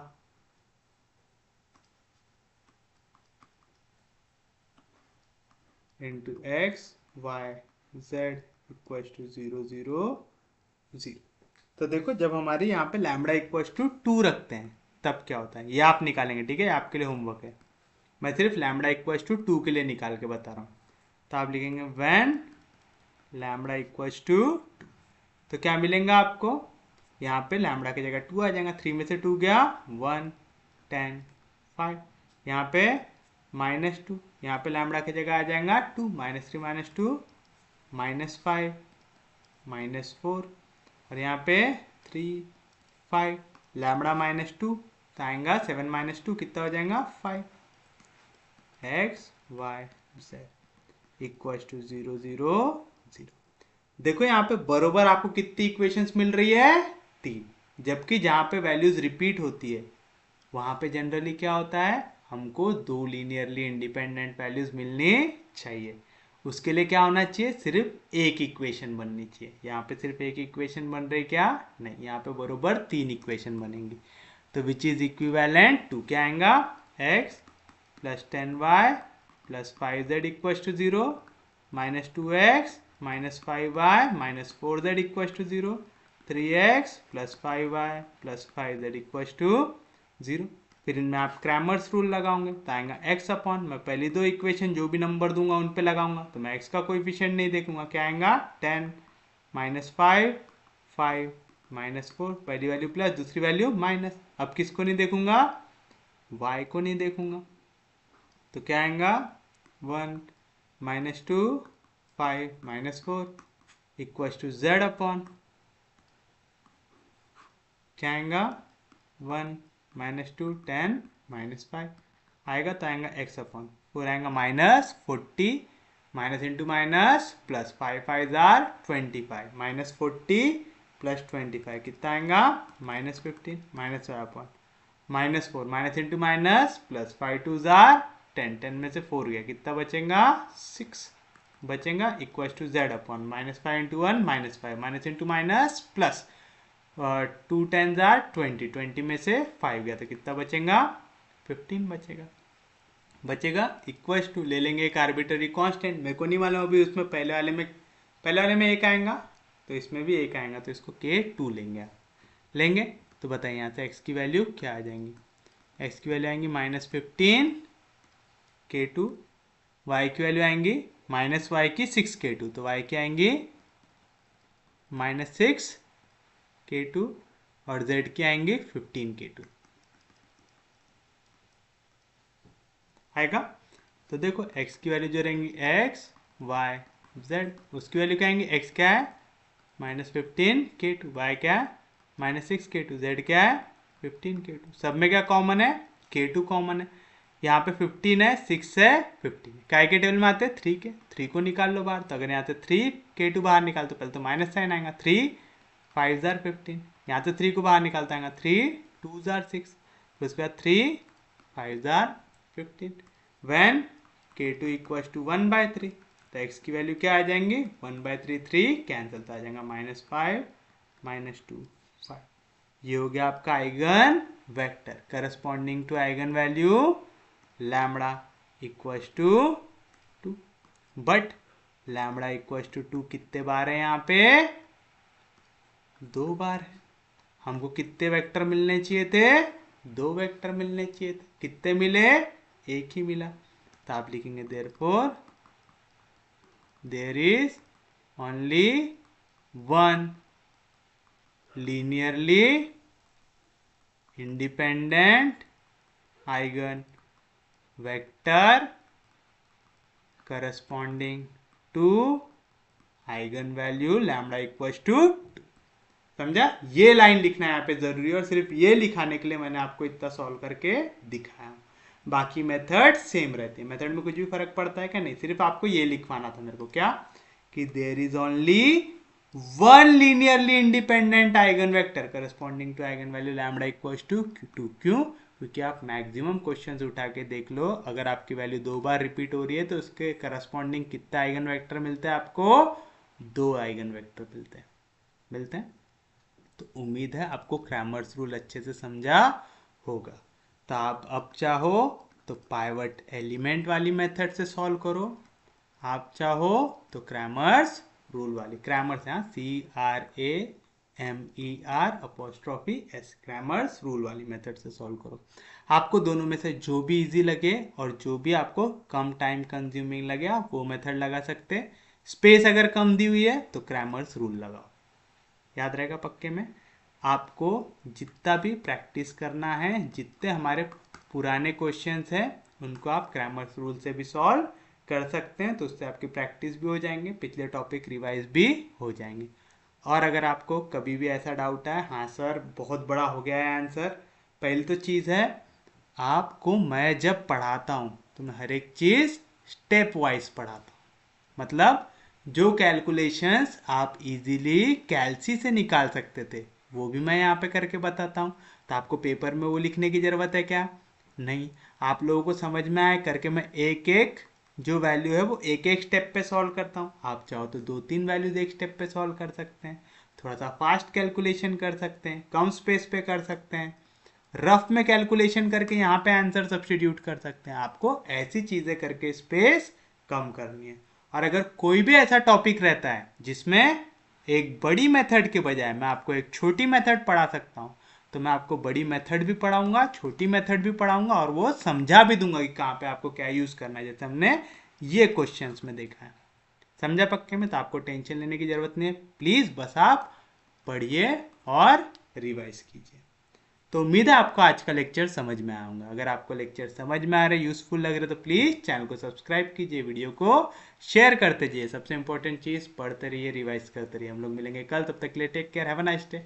[SPEAKER 1] into x y z equal to 0, 0, 0। तो देखो जब हमारे यहाँ पे लैम्बडा इक्वल टू 2 रखते हैं तब क्या होता है ये आप निकालेंगे, ठीक है, आपके लिए होमवर्क है। मैं सिर्फ लैम्बडा इक्वल टू 2 के लिए निकाल के बता रहा हूँ। तो आप लिखेंगे व्हेन लैम्बडा इक्वल टू 2 तो क्या मिलेगा आपको, यहाँ पे लैम्बडा की जगह 2 आ जाएगा, 3 में से 2 गया 1, 10, 5, यहाँ पे -2, यहाँ पे लैम्बडा की जगह आ जाएगा 2, -3, -2, -5, -4 और यहाँ पे 3, 5 लैम्बडा -2 तो आएगा 7 -2 कितना हो जाएगा 5। X y z equal to 0, 0, 0। देखो यहाँ पे बरोबर आपको कितनी इक्वेशंस मिल रही है 3, जबकि जहाँ पे वैल्यूज रिपीट होती है वहां पे जनरली क्या होता है हमको 2 लीनियरली इंडिपेंडेंट वैल्यूज मिलनी चाहिए। उसके लिए क्या होना चाहिए, सिर्फ एक इक्वेशन बननी चाहिए। यहाँ पे सिर्फ एक इक्वेशन बन रही क्या नहीं, यहाँ पे बरोबर 3 इक्वेशन बनेंगी। तो विच इज इक्विवेलेंट टू क्या आएगा x plus 10y plus 5z equal to 0 -2x -5y -4z equal to 0 3x plus 5y plus 5z equal to 0। फिर इनमें आप क्रैमर्स रूल लगाओगे तो आएगा x अपॉन, मैं पहली दो इक्वेशन जो भी नंबर दूंगा उन पे लगाऊंगा तो मैं x का कोएफिशिएंट नहीं देखूंगा, क्या आएगा 10 -5 5 -4 पहली वैल्यू प्लस दूसरी वैल्यू माइनस। अब किसको नहीं देखूंगा, y को नहीं देखूंगा तो क्या आएगा 1 -2 5 -4 इक्वल टू z अपॉन क्या आएगा 1 -2 10 -5 आएगा तो आएगा x अपॉन 4 आएगा -40 minus into minus plus 5 5 25 -40 plus 25 कितना आएगा -15 minus upon -4 minus into minus plus 5 2 10 10 में से 4 गया कितना बचेगा 6 बचेगा equal to z upon -5 into 1 -5 minus into minus plus 2 10 20 20 में से 5 गया तो कितना बचेगा 15 बचेगा इक्वल टू ले लेंगे एक आर्बिट्ररी कांस्टेंट, मेरे को नहीं मालूम अभी उसमें पहले वाले में एक आएगा तो इसमें भी एक आएगा तो इसको k2 लेंगे तो बताइए यहाँ से x की वैल्यू क्या आ जाएंगी, x की वैल्यू आएंगी -15 k2, y की वैल्यू आएंगी -y की 6 k2 तो y की आएंगी -6 k2 और z की आएंगी 15 k2 आएगा। तो देखो x की वैल्यू जो रहेंगी x y z, उसकी वैल्यू क्या आएंगी, x क्या है -15 k2, y क्या है -6 k2, z क्या है 15 k2। सब में क्या कॉमन है, k2 कॉमन है। यहाँ पे 15 है, 6 है, 15 है। काय के टेबल में आते हैं 3 के, 3 को निकाल लो बाहर। तो अगर यहाँ से 3 k2 बाहर निकाल तो पहले तो माइनस साइन आएगा, 3 5 जार 15। यहाँ से 3 को बाहर निकालता आएगा 3 2 जार 6, फिर उसके बाद 3 5 jar 15। When k2 equals to 1/3, तो x की वैल्यू क्या आ जाएंगी 1/3, 3 कैंसिल तो आ जाएगा -5 -2 5। ये हो गया आपका eigen vector corresponding to eigen value lambda equals to 2। But lambda equals to 2 कितने बार है, यहाँ पे 2 बार है। हमको कितने वेक्टर मिलने चाहिए थे, 2 वेक्टर मिलने चाहिए थे। कितने मिले, एक ही मिला। तो आप लिखेंगे therefore there is only one linearly independent eigen vector corresponding to eigen value lambda equals to 2। समझा, ये लाइन लिखना यहाँ पे जरूरी है और सिर्फ ये लिखाने के लिए मैंने आपको इतना सॉल्व करके दिखाया। बाकी मेथड सेम रहती है, मेथड में कुछ भी फर्क पड़ता है क्या, नहीं। सिर्फ आपको ये लिखवाना था मेरे को, क्या कि there is only one linearly independent eigen vector corresponding to eigen value lambda equals to 2। क्यों, क्योंकि आप मैक्सिमम क्वेश्चंस उठा के देख लो, अगर आपकी वैल्यू 2 बार रिपीट हो रही है तो उसके करस्पॉन्डिंग कितना आइगन वेक्टर मिलता है आपको, 2 आइगन वेक्टर मिलते हैं। तो उम्मीद है आपको क्रैमर्स रूल अच्छे से समझा होगा। तो आप अब चाहो तो पाइवट एलिमेंट वाली मेथड से सॉल्व करो, आप चाहो तो क्रैमर्स रूल वाली, क्रैमर्स यहाँ CRAMER', क्रैमर्स रूल वाली मेथड से सॉल्व करो। आपको दोनों में से जो भी इजी लगे और जो भी आपको कम टाइम कंज्यूमिंग लगे आप वो मेथड लगा सकते हैं। स्पेस अगर कम दी हुई है तो क्रैमर्स रूल लगाओ, याद रहेगा पक्के में। आपको जितना भी प्रैक्टिस करना है, जितने हमारे पुराने क्वेश्चंस हैं उनको आप क्रैमर्स रूल से भी सॉल्व कर सकते हैं, तो उससे आपकी प्रैक्टिस भी हो जाएंगे, पिछले टॉपिक रिवाइज भी हो जाएंगे। और अगर आपको कभी भी ऐसा डाउट है, हाँ सर बहुत बड़ा हो गया है आंसर, पहली तो चीज़ है आपको मैं जब पढ़ाता हूँ तो मैं हर एक चीज़ स्टेप वाइज पढ़ाता हूँ। मतलब जो कैलकुलेशंस आप इजीली कैलसी से निकाल सकते थे वो भी मैं यहाँ पे करके बताता हूँ। तो आपको पेपर में वो लिखने की ज़रूरत है क्या, नहीं। आप लोगों को समझ में आए करके मैं एक एक जो वैल्यू है वो एक एक स्टेप पे सॉल्व करता हूँ। आप चाहो तो 2-3 वैल्यूज एक स्टेप पे सॉल्व कर सकते हैं, थोड़ा सा फास्ट कैलकुलेशन कर सकते हैं, कम स्पेस पे कर सकते हैं, रफ में कैलकुलेशन करके यहाँ पे आंसर सब्स्टिट्यूट कर सकते हैं। आपको ऐसी चीज़ें करके स्पेस कम करनी है। और अगर कोई भी ऐसा टॉपिक रहता है जिसमें एक बड़ी मेथड के बजाय मैं आपको एक छोटी मेथड पढ़ा सकता हूँ, तो मैं आपको बड़ी मेथड भी पढ़ाऊंगा, छोटी मेथड भी पढ़ाऊंगा और वो समझा भी दूंगा कि कहाँ पे आपको क्या यूज़ करना है, जैसे हमने ये क्वेश्चंस में देखा है। समझा पक्के में, तो आपको टेंशन लेने की ज़रूरत नहीं है। प्लीज़ बस आप पढ़िए और रिवाइज कीजिए। तो उम्मीद है आपको आज का लेक्चर समझ में आया होगा। अगर आपको लेक्चर समझ में आ रहा है, यूजफुल लग रहा है, तो प्लीज़ चैनल को सब्सक्राइब कीजिए, वीडियो को शेयर करते जाइए। सबसे इंपॉर्टेंट चीज़, पढ़ते रहिए, रिवाइज करते रहिए। हम लोग मिलेंगे कल, तब तक के लिए take care, have a nice day.